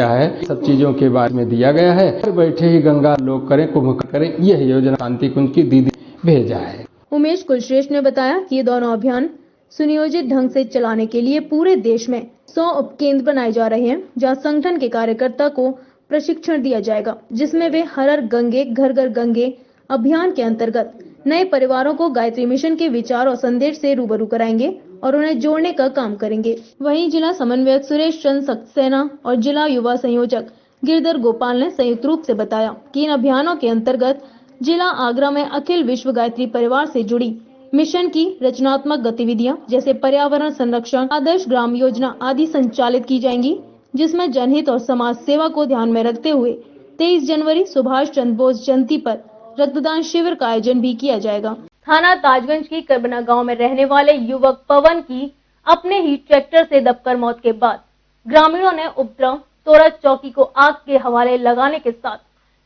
है, सब चीजों के बारे में दिया गया है। घर बैठे ही गंगा लोग करें, कुंभ करें, यह योजना शांति कुंज की दीदी भेजा है। उमेश कुलश्रेष्ठ ने बताया कि ये दोनों अभियान सुनियोजित ढंग से चलाने के लिए पूरे देश में 100 उपकेंद्र बनाए जा रहे हैं, जहां संगठन के कार्यकर्ता को प्रशिक्षण दिया जाएगा, जिसमें वे हर हर गंगे घर घर गंगे अभियान के अंतर्गत नए परिवारों को गायत्री मिशन के विचार और संदेश से रूबरू कराएंगे और उन्हें जोड़ने का काम करेंगे। वहीं जिला समन्वयक सुरेश चंद्र सक्सेना और जिला युवा संयोजक गिरधर गोपाल ने संयुक्त रूप से बताया कि इन अभियानों के अंतर्गत जिला आगरा में अखिल विश्व गायत्री परिवार से जुड़ी मिशन की रचनात्मक गतिविधियां जैसे पर्यावरण संरक्षण, आदर्श ग्राम योजना आदि संचालित की जाएंगी, जिसमें जनहित और समाज सेवा को ध्यान में रखते हुए 23 जनवरी सुभाष चंद्र बोस जयंती पर रक्तदान शिविर का आयोजन भी किया जाएगा। थाना ताजगंज की करबना गांव में रहने वाले युवक पवन की अपने ही ट्रैक्टर से दबकर मौत के बाद ग्रामीणों ने उपद्रव तोरा चौकी को आग के हवाले लगाने के साथ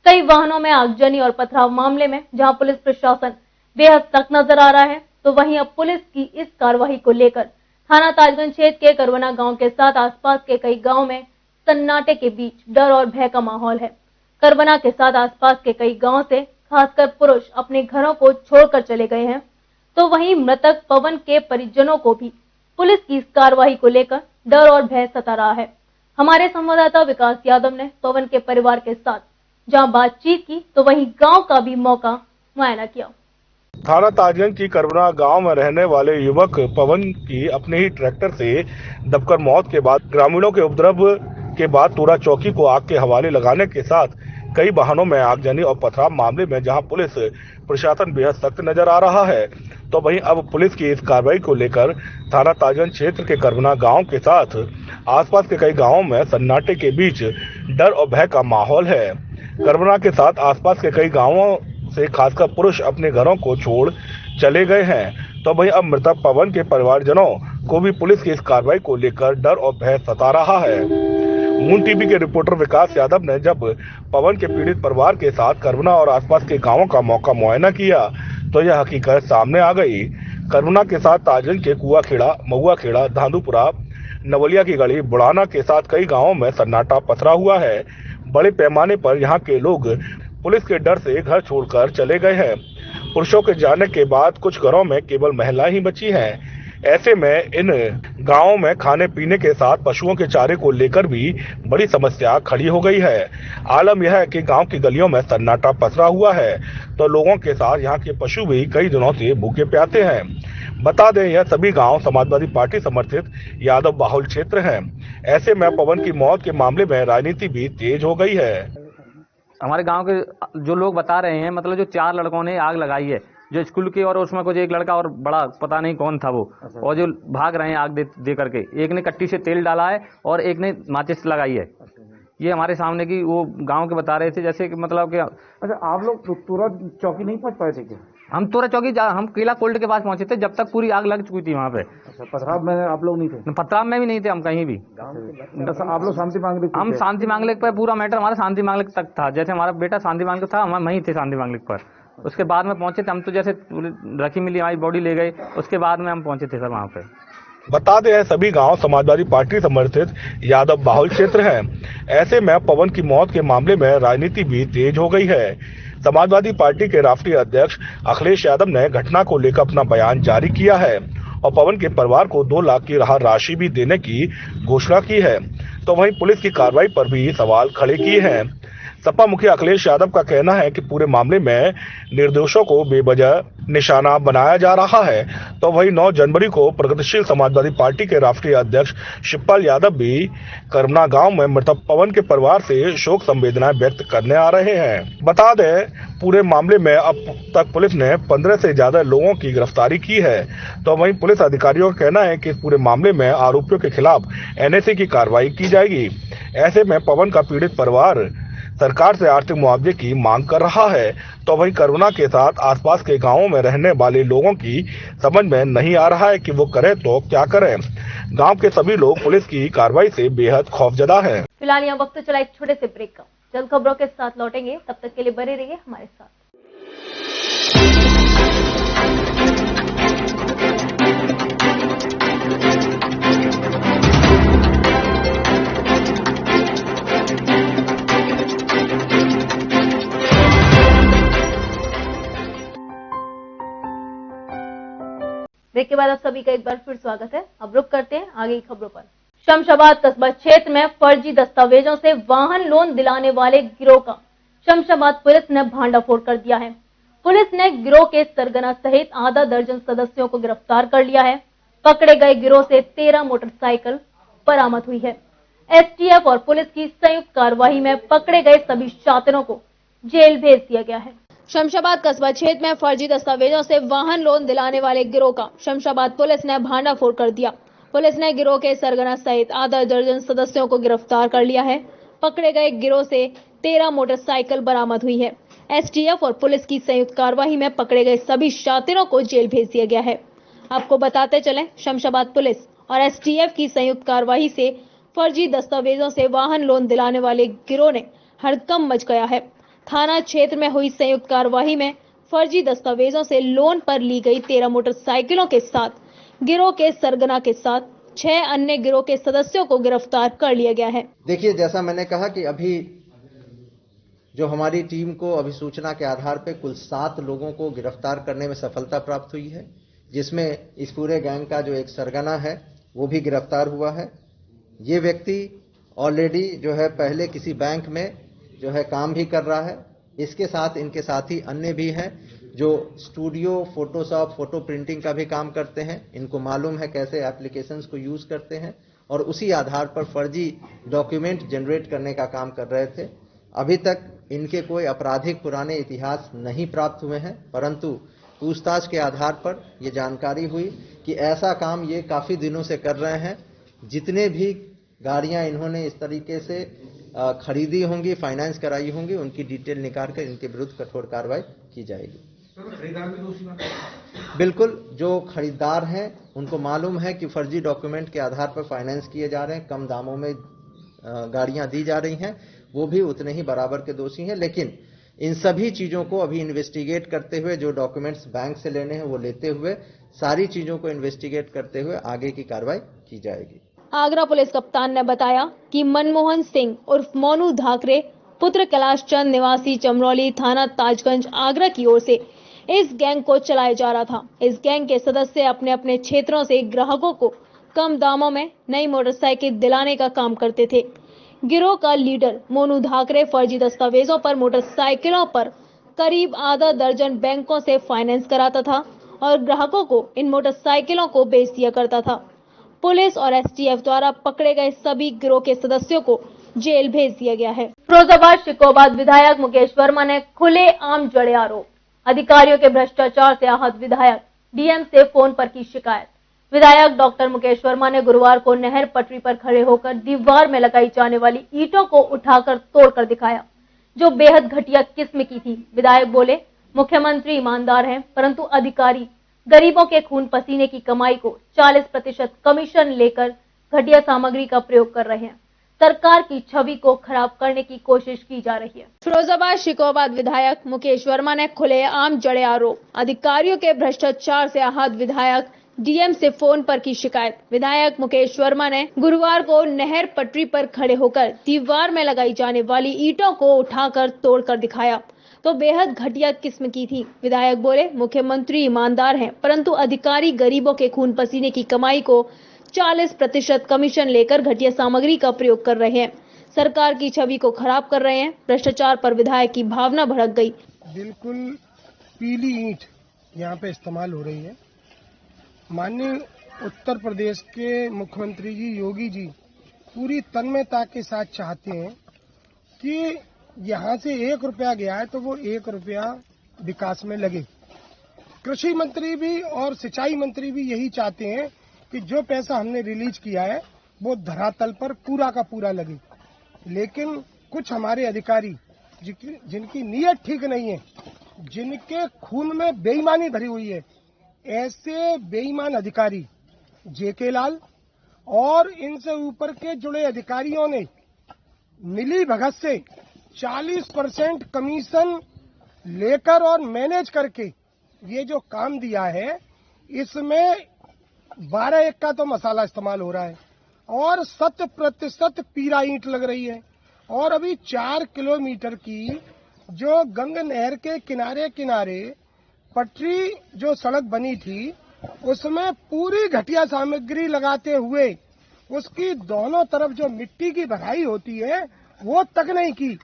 कई वाहनों में आगजनी और पथराव मामले में जहां पुलिस प्रशासन बेहद सख्त नजर आ रहा है, तो वहीं अब पुलिस की इस कार्रवाई को लेकर थाना ताजगंज क्षेत्र के करबना गांव के साथ आसपास के कई गांव में सन्नाटे के बीच डर और भय का माहौल है। करबना के साथ आसपास के कई गांव से खासकर पुरुष अपने घरों को छोड़कर चले गए हैं, तो वहीं मृतक पवन के परिजनों को भी पुलिस की इस कार्रवाई को लेकर डर और भय सता रहा है। हमारे संवाददाता विकास यादव ने पवन के परिवार के साथ जहां बातचीत की, तो वहीं गांव का भी मौका मुआयना किया। थाना ताजगंज की करबना गांव में रहने वाले युवक पवन की अपने ही ट्रैक्टर से दबकर मौत के बाद ग्रामीणों के उपद्रव के बाद तोरा चौकी को आग के हवाले लगाने के साथ कई वाहनों में आगजनी और पथराव मामले में जहां पुलिस प्रशासन बेहद सख्त नजर आ रहा है, तो वहीं अब पुलिस की इस कार्रवाई को लेकर थाना ताजगंज क्षेत्र के करबना गांव के साथ आसपास के कई गांवों में सन्नाटे के बीच डर और भय का माहौल है। करबना के साथ आसपास के कई गांवों से खासकर पुरुष अपने घरों को छोड़ चले गए हैं, तो वहीं अब मृतक पवन के परिवारजनों को भी पुलिस की इस कार्रवाई को लेकर डर और भय सता रहा है। मून टीवी के रिपोर्टर विकास यादव ने जब पवन के पीड़ित परिवार के साथ करबना और आसपास के गांवों का मौका मुआयना किया, तो यह हकीकत सामने आ गई। करबना के साथ ताजगंज के कुआखेड़ा, महुआखेड़ा, धांधुपुरा, नवलिया की गली, बुढ़ाना के साथ कई गाँवों में सन्नाटा पसरा हुआ है। बड़े पैमाने पर यहाँ के लोग पुलिस के डर से घर छोड़कर चले गए हैं। पुरुषों के जाने के बाद कुछ घरों में केवल महिलाएं ही बची हैं। ऐसे में इन गांवों में खाने पीने के साथ पशुओं के चारे को लेकर भी बड़ी समस्या खड़ी हो गई है। आलम यह है कि गांव की गलियों में सन्नाटा पसरा हुआ है, तो लोगों के साथ यहाँ के पशु भी कई दिनों से भूखे प्यासे हैं। बता दें, यह सभी गांव समाजवादी पार्टी समर्थित यादव बाहुल क्षेत्र हैं। ऐसे में पवन की मौत के मामले में राजनीति भी तेज हो गई है। हमारे गांव के जो लोग बता रहे हैं, मतलब जो 4 लड़कों ने आग लगाई है, जो स्कूल के, और उसमें कुछ एक लड़का और बड़ा पता नहीं कौन था वो, और जो भाग रहे हैं आग दे करके। एक ने कट्टी से तेल डाला है और एक ने माचिस लगाई है। ये हमारे सामने की वो गांव के बता रहे थे, जैसे कि मतलब कि अच्छा, आप लोग तुरंत चौकी नहीं पहुंच पाए थे क्या? हम तोरा चौकी हम केला कोल्ड के पास पहुंचे थे जब तक पूरी आग लग चुकी थी वहाँ पे। पथराव में आप लोग नहीं थे? पथराव में भी नहीं थे हम कहीं भी। आप लोग शांति मांगलिक? हम शांति मांगलिक पर, पूरा मैटर हमारा शांति मांगलिक तक था। जैसे हमारा बेटा शांति मांगलिक था, हम वहीं थे शांति मांगलिक पर। उसके बाद में पहुंचे थे हम, तो जैसे रखी मिली हमारी बॉडी ले गए, उसके बाद में हम पहुंचे थे सर वहाँ पे। बता दें सभी गांव समाजवादी पार्टी समर्थित यादव बाहुल क्षेत्र है। ऐसे में पवन की मौत के मामले में राजनीति भी तेज हो गई है। समाजवादी पार्टी के राष्ट्रीय अध्यक्ष अखिलेश यादव ने घटना को लेकर अपना बयान जारी किया है और पवन के परिवार को 2 लाख की राहत राशि भी देने की घोषणा की है। तो वहीं पुलिस की कार्रवाई पर भी सवाल खड़े किए हैं। सपा मुखिया अखिलेश यादव का कहना है कि पूरे मामले में निर्दोषों को बेवजह निशाना बनाया जा रहा है। तो वहीं 9 जनवरी को प्रगतिशील समाजवादी पार्टी के राष्ट्रीय अध्यक्ष शिवपाल यादव भी करमना गांव में मृतक पवन के परिवार से शोक संवेदनाएं व्यक्त करने आ रहे हैं। बता दें पूरे मामले में अब तक पुलिस ने 15 से ज्यादा लोगों की गिरफ्तारी की है। तो वहीं पुलिस अधिकारियों का कहना है कि इस पूरे मामले में आरोपियों के खिलाफ NSA की कार्रवाई की जाएगी। ऐसे में पवन का पीड़ित परिवार सरकार से आर्थिक मुआवजे की मांग कर रहा है। तो वहीं करमना के साथ आसपास के गांवों में रहने वाले लोगों की समझ में नहीं आ रहा है कि वो करे तो क्या करें। गांव के सभी लोग पुलिस की कार्रवाई से बेहद खौफजदा हैं। फिलहाल यहाँ वक्त चला एक छोटे से ब्रेक का। जल्द खबरों के साथ लौटेंगे, तब तक के लिए बने रहिए हमारे साथ। ब्रेक के बाद आप सभी का एक बार फिर स्वागत है। अब रुक करते हैं आगे की खबरों पर। शमशाबाद कस्बा क्षेत्र में फर्जी दस्तावेजों से वाहन लोन दिलाने वाले गिरोह का शमशाबाद पुलिस ने भांडाफोड़ कर दिया है। पुलिस ने गिरोह के सरगना सहित आधा दर्जन सदस्यों को गिरफ्तार कर लिया है। पकड़े गए गिरोह से 13 मोटरसाइकिल बरामद हुई है। STF और पुलिस की संयुक्त कार्रवाई में पकड़े गए सभी शातिरों को जेल भेज दिया गया है। शमशाबाद कस्बा क्षेत्र में फर्जी दस्तावेजों से वाहन लोन दिलाने वाले गिरोह का शमशाबाद पुलिस ने भांडाफोड़ कर दिया। पुलिस ने गिरोह के सरगना सहित आधा दर्जन सदस्यों को गिरफ्तार कर लिया है। पकड़े गए गिरोह से 13 मोटरसाइकिल बरामद हुई है। STF और पुलिस की संयुक्त कार्रवाई में पकड़े गए सभी शातिरों को जेल भेज दिया गया है। आपको बताते चलें, शमशाबाद पुलिस और STF की संयुक्त कार्रवाई से फर्जी दस्तावेजों से वाहन लोन दिलाने वाले गिरोह ने हड़कंप मच गया है। थाना क्षेत्र में हुई संयुक्त कार्रवाई में फर्जी दस्तावेजों से लोन पर ली गई 13 मोटरसाइकिलों के साथ गिरोह के सरगना के साथ 6 अन्य गिरोह के सदस्यों को गिरफ्तार कर लिया गया है। देखिए, जैसा मैंने कहा कि अभी जो हमारी टीम को अभी सूचना के आधार पर कुल 7 लोगों को गिरफ्तार करने में सफलता प्राप्त हुई है, जिसमें इस पूरे गैंग का जो एक सरगना है वो भी गिरफ्तार हुआ है। ये व्यक्ति ऑलरेडी जो है पहले किसी बैंक में जो है काम भी कर रहा है। इसके साथ इनके साथी अन्य भी हैं जो स्टूडियो, फोटोशॉप, फोटो प्रिंटिंग का भी काम करते हैं। इनको मालूम है कैसे एप्लीकेशंस को यूज करते हैं और उसी आधार पर फर्जी डॉक्यूमेंट जनरेट करने का काम कर रहे थे। अभी तक इनके कोई आपराधिक पुराने इतिहास नहीं प्राप्त हुए हैं, परंतु पूछताछ के आधार पर यह जानकारी हुई कि ऐसा काम ये काफी दिनों से कर रहे हैं। जितने भी गाड़ियां इन्होंने इस तरीके से खरीदी होंगी, फाइनेंस कराई होंगी, उनकी डिटेल निकाल कर इनके विरुद्ध कठोर कार्रवाई की जाएगी। खरीदार भी दोषी ना? बिल्कुल, जो खरीदार हैं उनको मालूम है कि फर्जी डॉक्यूमेंट के आधार पर फाइनेंस किए जा रहे हैं, कम दामों में गाड़ियां दी जा रही हैं, वो भी उतने ही बराबर के दोषी हैं। लेकिन इन सभी चीजों को अभी इन्वेस्टिगेट करते हुए, जो डॉक्यूमेंट्स बैंक से लेने हैं वो लेते हुए, सारी चीजों को इन्वेस्टिगेट करते हुए आगे की कार्रवाई की जाएगी। आगरा पुलिस कप्तान ने बताया कि मनमोहन सिंह उर्फ मोनू धाकरे पुत्र कैलाश चंद निवासी चमरौली थाना ताजगंज आगरा की ओर से इस गैंग को चलाया जा रहा था। इस गैंग के सदस्य अपने अपने क्षेत्रों से ग्राहकों को कम दामों में नई मोटरसाइकिल दिलाने का काम करते थे। गिरोह का लीडर मोनू धाकरे फर्जी दस्तावेजों पर मोटरसाइकिलों पर करीब आधा दर्जन बैंकों से फाइनेंस कराता था और ग्राहकों को इन मोटरसाइकिलों को बेच दिया करता था। पुलिस और STF द्वारा पकड़े गए सभी गिरोह के सदस्यों को जेल भेज दिया गया है। फिरोजाबाद शिकोबाद विधायक मुकेश वर्मा ने खुले आम जड़े आरोप। अधिकारियों के भ्रष्टाचार से आहत विधायक DM से फोन पर की शिकायत। विधायक डॉक्टर मुकेश वर्मा ने गुरुवार को नहर पटरी पर खड़े होकर दीवार में लगाई जाने वाली ईंटों को उठाकर तोड़कर दिखाया, जो बेहद घटिया किस्म की थी। विधायक बोले, मुख्यमंत्री ईमानदार हैं, परंतु अधिकारी गरीबों के खून पसीने की कमाई को 40% कमीशन लेकर घटिया सामग्री का प्रयोग कर रहे हैं। सरकार की छवि को खराब करने की कोशिश की जा रही है। फिरोजाबाद शिकोबाद विधायक मुकेश वर्मा ने खुलेआम जड़े आरोप। अधिकारियों के भ्रष्टाचार से आहत विधायक डीएम से फोन पर की शिकायत। विधायक मुकेश वर्मा ने गुरुवार को नहर पटरी पर खड़े होकर दीवार में लगाई जाने वाली ईंटों को उठाकर तोड़कर दिखाया तो बेहद घटिया किस्म की थी। विधायक बोले, मुख्यमंत्री ईमानदार हैं, परंतु अधिकारी गरीबों के खून पसीने की कमाई को 40% कमीशन लेकर घटिया सामग्री का प्रयोग कर रहे हैं। सरकार की छवि को खराब कर रहे हैं। भ्रष्टाचार पर विधायक की भावना भड़क गई। बिल्कुल पीली ईंट यहाँ पे इस्तेमाल हो रही है। माननीय उत्तर प्रदेश के मुख्यमंत्री जी योगी जी पूरी तन्मयता के साथ चाहते हैं कि यहाँ से 1 रुपया गया है तो वो 1 रुपया विकास में लगे। कृषि मंत्री भी और सिंचाई मंत्री भी यही चाहते हैं कि जो पैसा हमने रिलीज किया है वो धरातल पर पूरा का पूरा लगे। लेकिन कुछ हमारे अधिकारी जिनकी नीयत ठीक नहीं है, जिनके खून में बेईमानी भरी हुई है, ऐसे बेईमान अधिकारी जेके लाल और इनसे ऊपर के जुड़े अधिकारियों ने मिली भगत से 40% कमीशन लेकर और मैनेज करके ये जो काम दिया है, इसमें 12 का तो मसाला इस्तेमाल हो रहा है और 100% पीरा ईंट लग रही है। और अभी 4 किलोमीटर की जो गंगा नहर के किनारे किनारे पटरी जो सड़क बनी थी, उसमें पूरी घटिया सामग्री लगाते हुए उसकी दोनों तरफ जो मिट्टी की भराई होती है वो तक नहीं की।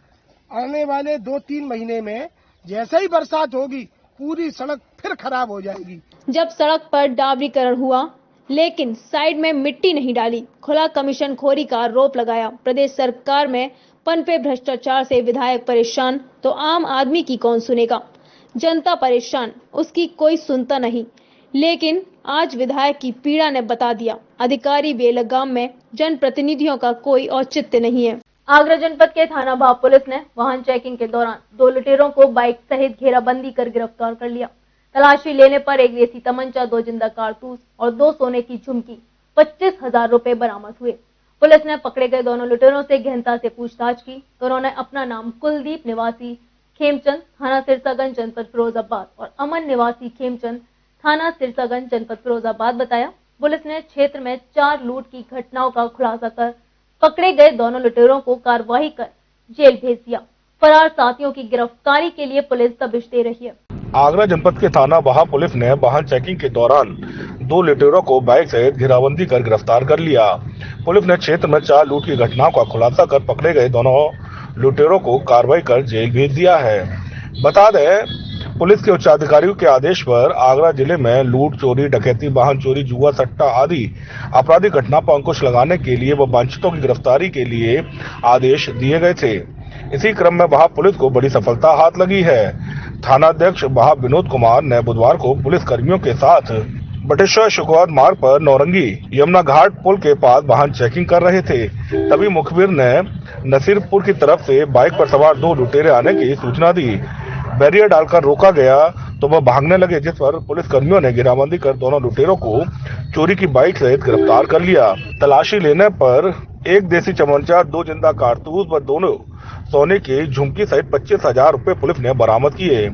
आने वाले 2-3 महीने में जैसे ही बरसात होगी पूरी सड़क फिर खराब हो जाएगी। जब सड़क पर डाबरीकरण हुआ लेकिन साइड में मिट्टी नहीं डाली, खुला कमीशन खोरी का आरोप लगाया। प्रदेश सरकार में पनपे भ्रष्टाचार से विधायक परेशान तो आम आदमी की कौन सुनेगा। जनता परेशान, उसकी कोई सुनता नहीं। लेकिन आज विधायक की पीड़ा ने बता दिया, अधिकारी बेलगाम में जनप्रतिनिधियों का कोई औचित्य नहीं है। आगरा जनपद के थाना भाव पुलिस ने वाहन चेकिंग के दौरान 2 लुटेरों को बाइक सहित घेराबंदी कर गिरफ्तार कर लिया। तलाशी लेने पर एक देसी तमंचा, 2 जिंदा कारतूस और 2 सोने की झुमकी 25,000 रुपए बरामद हुए। पुलिस ने पकड़े गए दोनों लुटेरों से गहनता से पूछताछ की तो उन्होंने अपना नाम कुलदीप निवासी खेमचंद थाना सिरसागंज जनपद फिरोजाबाद और अमन निवासी खेमचंद थाना सिरसागंज जनपद फिरोजाबाद बताया। पुलिस ने क्षेत्र में 4 लूट की घटनाओं का खुलासा कर पकड़े गए दोनों लुटेरों को कार्रवाई कर जेल भेज दिया। फरार साथियों की गिरफ्तारी के लिए पुलिस दबिश दे रही है। आगरा जनपद के थाना बहा पुलिस ने वाहन चेकिंग के दौरान 2 लुटेरों को बाइक सहित घेराबंदी कर गिरफ्तार कर लिया। पुलिस ने क्षेत्र में 4 लूट की घटनाओं का खुलासा कर पकड़े गए दोनों लुटेरों को कार्रवाई कर जेल भेज दिया है। बता दें, पुलिस के उच्चाधिकारियों के आदेश पर आगरा जिले में लूट, चोरी, डकैती, वाहन चोरी, जुआ, सट्टा आदि आपराधिक घटना पर अंकुश लगाने के लिए व वांछितों की गिरफ्तारी के लिए आदेश दिए गए थे। इसी क्रम में वहां पुलिस को बड़ी सफलता हाथ लगी है। थानाध्यक्ष वहां विनोद कुमार ने बुधवार को पुलिस कर्मियों के साथ बटेश्वर शुक्रवार मार्ग पर नौरंगी यमुना घाट पुल के पास वाहन चेकिंग कर रहे थे। तभी मुखबिर ने नसीरपुर की तरफ से बाइक पर सवार 2 लुटेरे आने की सूचना दी। बैरियर डालकर रोका गया तो वह भागने लगे, जिस पर पुलिस कर्मियों ने घेराबंदी कर दोनों लुटेरों को चोरी की बाइक सहित गिरफ्तार कर लिया। तलाशी लेने पर एक देसी चमंचा, 2 जिंदा कारतूस व दोनों सोने की झुमकी सहित 25,000 रुपए पुलिस ने बरामद किए।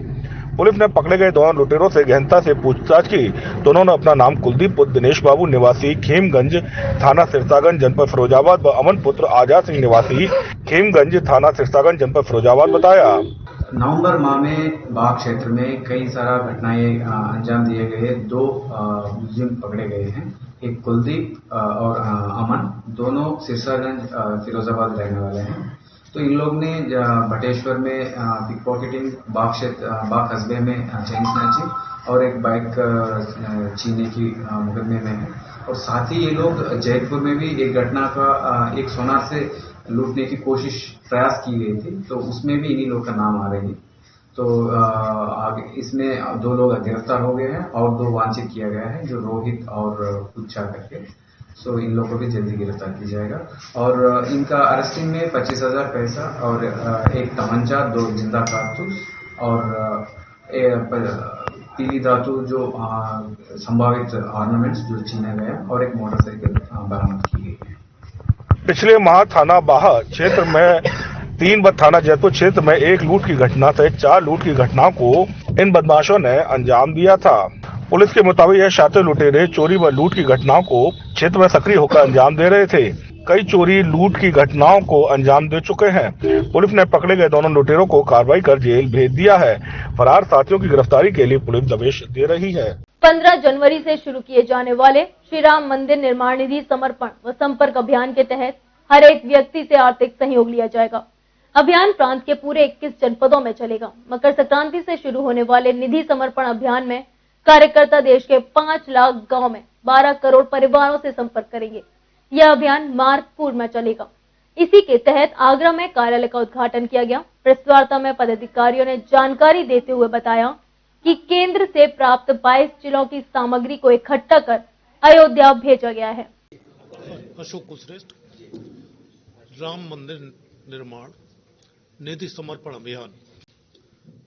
पुलिस ने पकड़े गए दोनों लुटेरों से गहनता से पूछताछ की। दोनों ने अपना नाम कुलदीप पुत्र दिनेश बाबू निवासी खेमगंज थाना सिरसागंज जनपद फिरोजाबाद व अमन पुत्र आजाद सिंह निवासी खेमगंज थाना सिरसागंज जनपद फिरोजाबाद बताया। नवंबर माह में बाग क्षेत्र में कई सारा घटनाएं अंजाम दिए गए। 2 मुलजिम पकड़े गए हैं, एक कुलदीप और अमन, दोनों सिरसागंज फिरोजाबाद रहने वाले हैं। तो इन लोग ने बटेश्वर में पिक पॉकेटिंग, बाग कस्बे में चेन स्नैचिंग और एक बाइक छीनने की मुकदमे में है। और साथ ही ये लोग जयपुर में भी एक घटना का एक सोनार से लूटने की कोशिश प्रयास की गई थी, तो उसमें भी इन्हीं लोग का नाम आ रही है। तो इसमें 2 लोग गिरफ्तार हो गए हैं और 2 वांछित किया गया है, जो रोहित और कुच्छा करके। सो इन लोगों को भी जल्दी गिरफ्तार किया जाएगा। और इनका अरेस्टिंग में 25,000 पैसा और एक तमंचा, 2 जिंदा कारतूस और पीली धातु जो संभावित ऑर्नामेंट्स जो छीने गए हैं और एक मोटरसाइकिल बरामद की गई है। पिछले माह थाना बाहा क्षेत्र में 3 व थाना जयपुर क्षेत्र में 1 लूट की घटना सहित 4 लूट की घटनाओं को इन बदमाशों ने अंजाम दिया था। पुलिस के मुताबिक यह शातिर लुटेरे चोरी व लूट की घटनाओं को क्षेत्र में सक्रिय होकर अंजाम दे रहे थे। कई चोरी लूट की घटनाओं को अंजाम दे चुके हैं। पुलिस ने पकड़े गए दोनों लुटेरों को कार्रवाई कर जेल भेज दिया है। फरार साथियों की गिरफ्तारी के लिए पुलिस दबिश दे रही है। 15 जनवरी से शुरू किए जाने वाले श्री राम मंदिर निर्माण निधि समर्पण व संपर्क अभियान के तहत हर एक व्यक्ति से आर्थिक सहयोग लिया जाएगा। अभियान प्रांत के पूरे 21 जनपदों में चलेगा। मकर संक्रांति से शुरू होने वाले निधि समर्पण अभियान में कार्यकर्ता देश के 5 लाख गांव में 12 करोड़ परिवारों से संपर्क करेंगे। यह अभियान मार्गपुर में चलेगा। इसी के तहत आगरा में कार्यालय का उद्घाटन किया गया। प्रेस वार्ता में पदाधिकारियों ने जानकारी देते हुए बताया कि केंद्र से प्राप्त 22 जिलों की सामग्री को इकट्ठा कर अयोध्या भेजा गया है। अशोक कुशरेष्ठ राम मंदिर निर्माण निधि समर्पण अभियान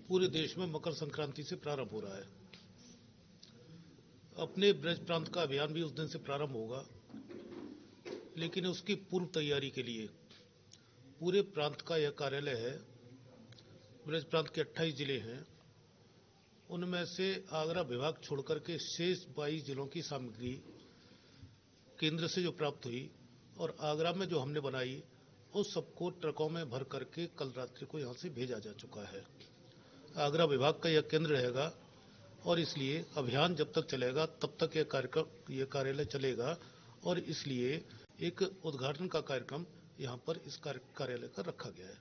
पूरे देश में मकर संक्रांति से प्रारंभ हो रहा है। अपने ब्रज प्रांत का अभियान भी उस दिन से प्रारंभ होगा, लेकिन उसकी पूर्व तैयारी के लिए पूरे प्रांत का यह कार्यालय है। ब्रज प्रांत के 28 जिले हैं, उनमें से आगरा विभाग छोड़कर के शेष 22 जिलों की सामग्री केंद्र से जो प्राप्त हुई और आगरा में जो हमने बनाई उस सबको ट्रकों में भर करके कल रात्रि को यहाँ से भेजा जा चुका है। आगरा विभाग का यह केंद्र रहेगा और इसलिए अभियान जब तक चलेगा तब तक यह कार्यालय चलेगा और इसलिए एक उद्घाटन का कार्यक्रम यहाँ पर इस कार्यालय का रखा गया है।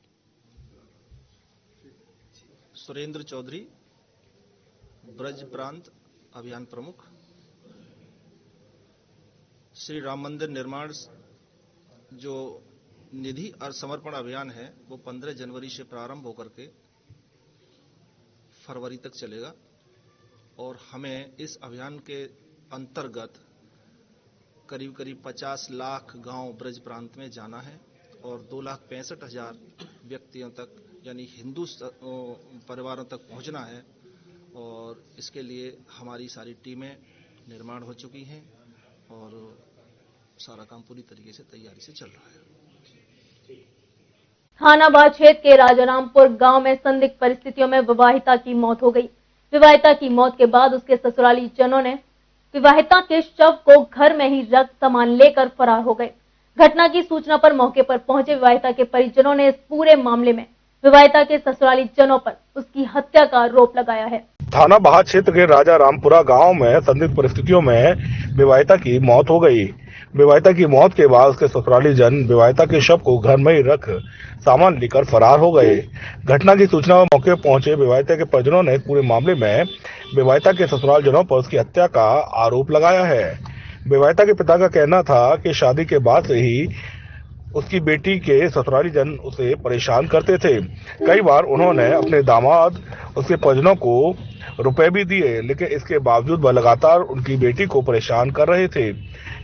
सुरेंद्र चौधरी, ब्रज प्रांत अभियान प्रमुख। श्री राम मंदिर निर्माण जो निधि और समर्पण अभियान है वो 15 जनवरी से प्रारंभ होकर के फरवरी तक चलेगा और हमें इस अभियान के अंतर्गत करीब 50 लाख गांव ब्रज प्रांत में जाना है और 2,65,000 व्यक्तियों तक यानी हिंदू परिवारों तक पहुंचना है और इसके लिए हमारी सारी टीमें निर्माण हो चुकी हैं और सारा काम पूरी तरीके से तैयारी से चल रहा है। थानाबाद क्षेत्र के राजारामपुर गांव में संदिग्ध परिस्थितियों में विवाहिता की मौत हो गई। विवाहिता की मौत के बाद उसके ससुराली जनों ने विवाहिता के शव को घर में ही रख सामान लेकर फरार हो गए। घटना की सूचना पर मौके पर पहुंचे विवाहिता के परिजनों ने इस पूरे मामले में विवाहिता के ससुराली जनों पर उसकी हत्या का आरोप लगाया है। थाना बाहा क्षेत्र के राजा रामपुरा गांव में संदिग्ध परिस्थितियों में विवाहिता की मौत हो गई। विवाहिता की मौत के बाद उसके ससुराली जन विवाहिता के शव को घर में ही रख सामान लेकर फरार हो गए। घटना की सूचना पर मौके पर पहुंचे विवाहिता के परिजनों ने पूरे मामले में विवाहिता के ससुराल जनों पर उसकी हत्या का आरोप लगाया है। विवाहिता के पिता का कहना था कि शादी के बाद से ही उसकी बेटी के ससुराली जन उसे परेशान करते थे। कई बार उन्होंने अपने दामाद उसके परिजनों को रुपए भी दिए, लेकिन इसके बावजूद वह लगातार उनकी बेटी को परेशान कर रहे थे।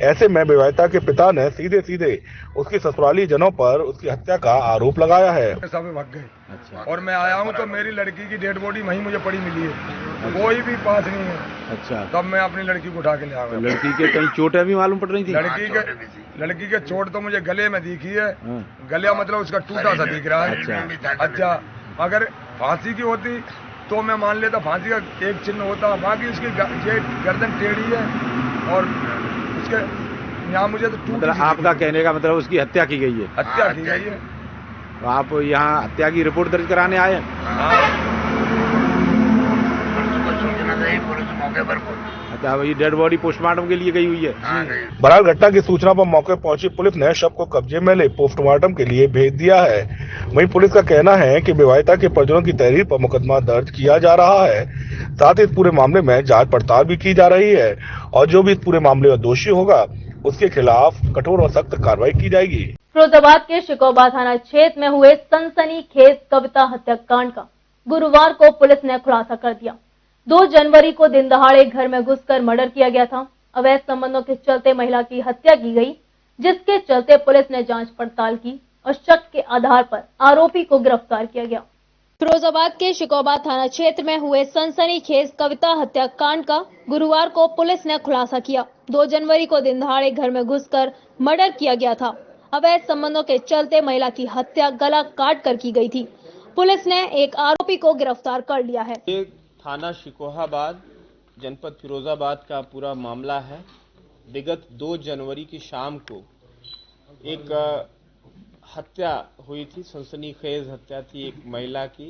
ऐसे में विवाहिता के पिता ने सीधे सीधे उसकी ससुराली जनों पर उसकी हत्या का आरोप लगाया है। सब भाग गए। अच्छा। और मैं आया हूँ तो मेरी लड़की की डेड बॉडी वहीं मुझे पड़ी मिली है, कोई भी पास नहीं है। अच्छा। तब मैं अपनी लड़की को उठा के ले आया। लड़की के कहीं चोटें भी मालूम पड़ रही थी? लड़की के चोट तो मुझे गले में दिखी है, गले मतलब उसका टूटा सा दिख रहा है। अच्छा, अगर फांसी की होती तो मैं मान लेता फांसी का एक चिन्ह होता, बाकी उसकी गर्दन टेढ़ी है और उसके यहाँ मुझे तो मतलब आपका कहने का मतलब उसकी हत्या की गई है? हत्या की गई है। तो आप यहाँ हत्या की रिपोर्ट दर्ज कराने आए हैं? अच्छा, वही डेड बॉडी पोस्टमार्टम के लिए गई हुई है? बहरहाल घटना की सूचना पर मौके पहुंची पुलिस ने शव को कब्जे में ले पोस्टमार्टम के लिए भेज दिया है। वहीं पुलिस का कहना है कि विवाहिता के परिजनों की तहरीर पर मुकदमा दर्ज किया जा रहा है। साथ ही इस पूरे मामले में जांच पड़ताल भी की जा रही है और जो भी इस पूरे मामले में दोषी होगा उसके खिलाफ कठोर और सख्त कार्रवाई की जाएगी। फिरोजाबाद के शिकोबा थाना क्षेत्र में हुए सनसनीखेज कविता हत्याकांड का गुरुवार को पुलिस ने खुलासा कर दिया। 2 जनवरी को दिन दहाड़े घर में घुसकर मर्डर किया गया था। अवैध संबंधों के चलते महिला की हत्या की गई, जिसके चलते पुलिस ने जांच पड़ताल की और शक के आधार पर आरोपी को गिरफ्तार किया गया। फिरोजाबाद के शिकोबा थाना क्षेत्र में हुए सनसनीखेज कविता हत्याकांड का गुरुवार को पुलिस ने खुलासा किया। 2 जनवरी को दिन दहाड़े घर में घुसकर मर्डर किया गया था। अवैध संबंधों के चलते महिला की हत्या गला काट कर की गई थी। पुलिस ने एक आरोपी को गिरफ्तार कर लिया है। एक थाना शिकोहाबाद जनपद फिरोजाबाद का पूरा मामला है। विगत 2 जनवरी की शाम को एक हत्या हुई थी, सनसनीखेज हत्या थी एक महिला की।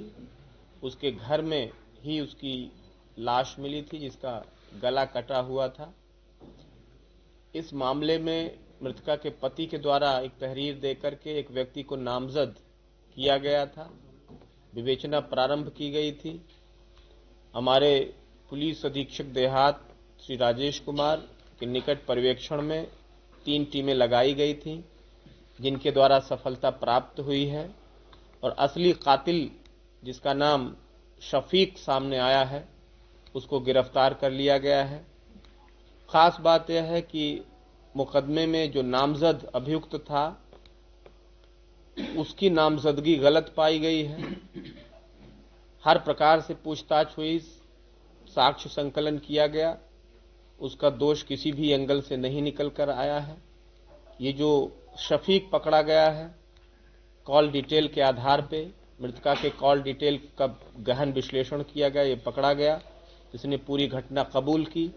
उसके घर में ही उसकी लाश मिली थी जिसका गला कटा हुआ था। इस मामले में मृतका के पति के द्वारा एक तहरीर देकर के एक व्यक्ति को नामजद किया गया था। विवेचना प्रारंभ की गई थी। हमारे पुलिस अधीक्षक देहात श्री राजेश कुमार के निकट पर्यवेक्षण में 3 टीमें लगाई गई थी जिनके द्वारा सफलता प्राप्त हुई है और असली कातिल जिसका नाम शफीक सामने आया है उसको गिरफ्तार कर लिया गया है। खास बात यह है कि मुकदमे में जो नामजद अभियुक्त था उसकी नामजदगी गलत पाई गई है। हर प्रकार से पूछताछ हुई, साक्ष्य संकलन किया गया, उसका दोष किसी भी एंगल से नहीं निकल कर आया है। ये जो शफीक पकड़ा गया है, कॉल डिटेल के आधार पे मृतका के कॉल डिटेल का गहन विश्लेषण किया गया, ये पकड़ा गया। इसने पूरी घटना कबूल की।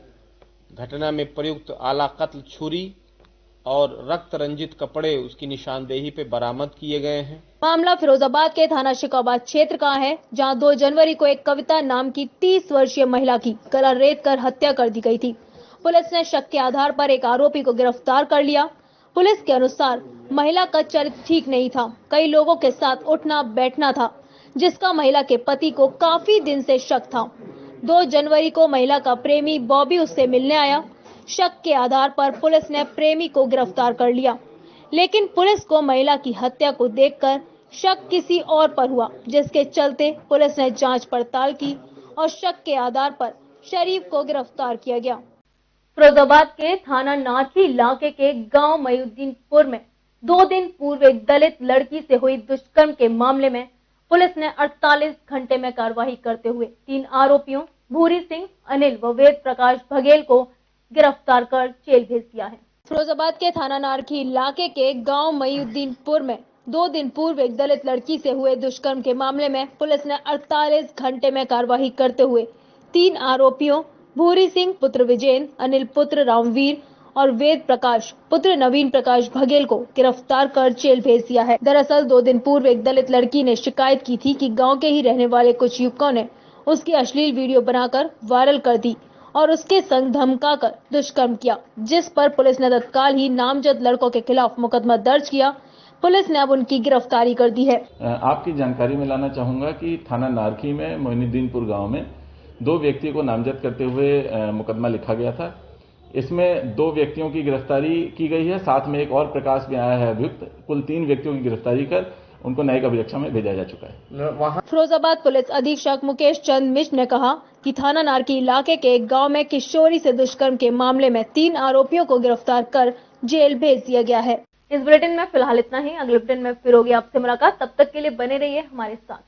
घटना में प्रयुक्त आला कत्ल छुरी और रक्त रंजित कपड़े उसकी निशानदेही पे बरामद किए गए हैं। मामला फिरोजाबाद के थाना शिकोबाद क्षेत्र का है, जहां 2 जनवरी को एक कविता नाम की 30 वर्षीय महिला की गला रेत कर हत्या कर दी गई थी। पुलिस ने शक के आधार पर एक आरोपी को गिरफ्तार कर लिया। पुलिस के अनुसार महिला का चरित्र ठीक नहीं था, कई लोगों के साथ उठना बैठना था, जिसका महिला के पति को काफी दिन से शक था। 2 जनवरी को महिला का प्रेमी बॉबी उससे मिलने आया। शक के आधार पर पुलिस ने प्रेमी को गिरफ्तार कर लिया, लेकिन पुलिस को महिला की हत्या को देखकर शक किसी और पर हुआ, जिसके चलते पुलिस ने जांच पड़ताल की और शक के आधार पर शरीफ को गिरफ्तार किया गया। फिरोजाबाद के थाना नाथी इलाके के गांव मयूद्दीनपुर में 2 दिन पूर्व एक दलित लड़की से हुई दुष्कर्म के मामले में पुलिस ने 48 घंटे में कार्रवाई करते हुए 3 आरोपियों भूरी सिंह, अनिल व वेद प्रकाश बघेल को गिरफ्तार कर जेल भेज दिया है। फिरोजाबाद के थाना नारखी इलाके के गांव मयूद्दीनपुर में 2 दिन पूर्व एक दलित लड़की से हुए दुष्कर्म के मामले में पुलिस ने 48 घंटे में कार्रवाई करते हुए 3 आरोपियों भूरी सिंह पुत्र विजयन, अनिल पुत्र रामवीर और वेद प्रकाश पुत्र नवीन प्रकाश बघेल को गिरफ्तार कर जेल भेज दिया है। दरअसल 2 दिन पूर्व एक दलित लड़की ने शिकायत की थी कि गांव के ही रहने वाले कुछ युवकों ने उसकी अश्लील वीडियो बनाकर वायरल कर दी और उसके संग धमकाकर दुष्कर्म किया, जिस पर पुलिस ने तत्काल ही नामजद लड़कों के खिलाफ मुकदमा दर्ज किया। पुलिस ने अब उनकी गिरफ्तारी कर दी है। आपकी जानकारी में लाना चाहूंगा कि थाना नारखी में मोइनुद्दीनपुर गांव में 2 व्यक्तियों को नामजद करते हुए मुकदमा लिखा गया था। इसमें 2 व्यक्तियों की गिरफ्तारी की गई है, साथ में एक और प्रकाश में आया है अभियुक्त। कुल 3 व्यक्तियों की गिरफ्तारी कर उनको न्यायिक अभिरक्षा में भेजा जा चुका है। फिरोजाबाद पुलिस अधीक्षक मुकेश चंद मिश्र ने कहा कि थाना नारकी इलाके के एक गांव में किशोरी से दुष्कर्म के मामले में 3 आरोपियों को गिरफ्तार कर जेल भेज दिया गया है। इस बुलेटिन में फिलहाल इतना ही। अगले बुलेटिन में फिर होगी आपसे मुलाकात। तब तक के लिए बने रहिए हमारे साथ।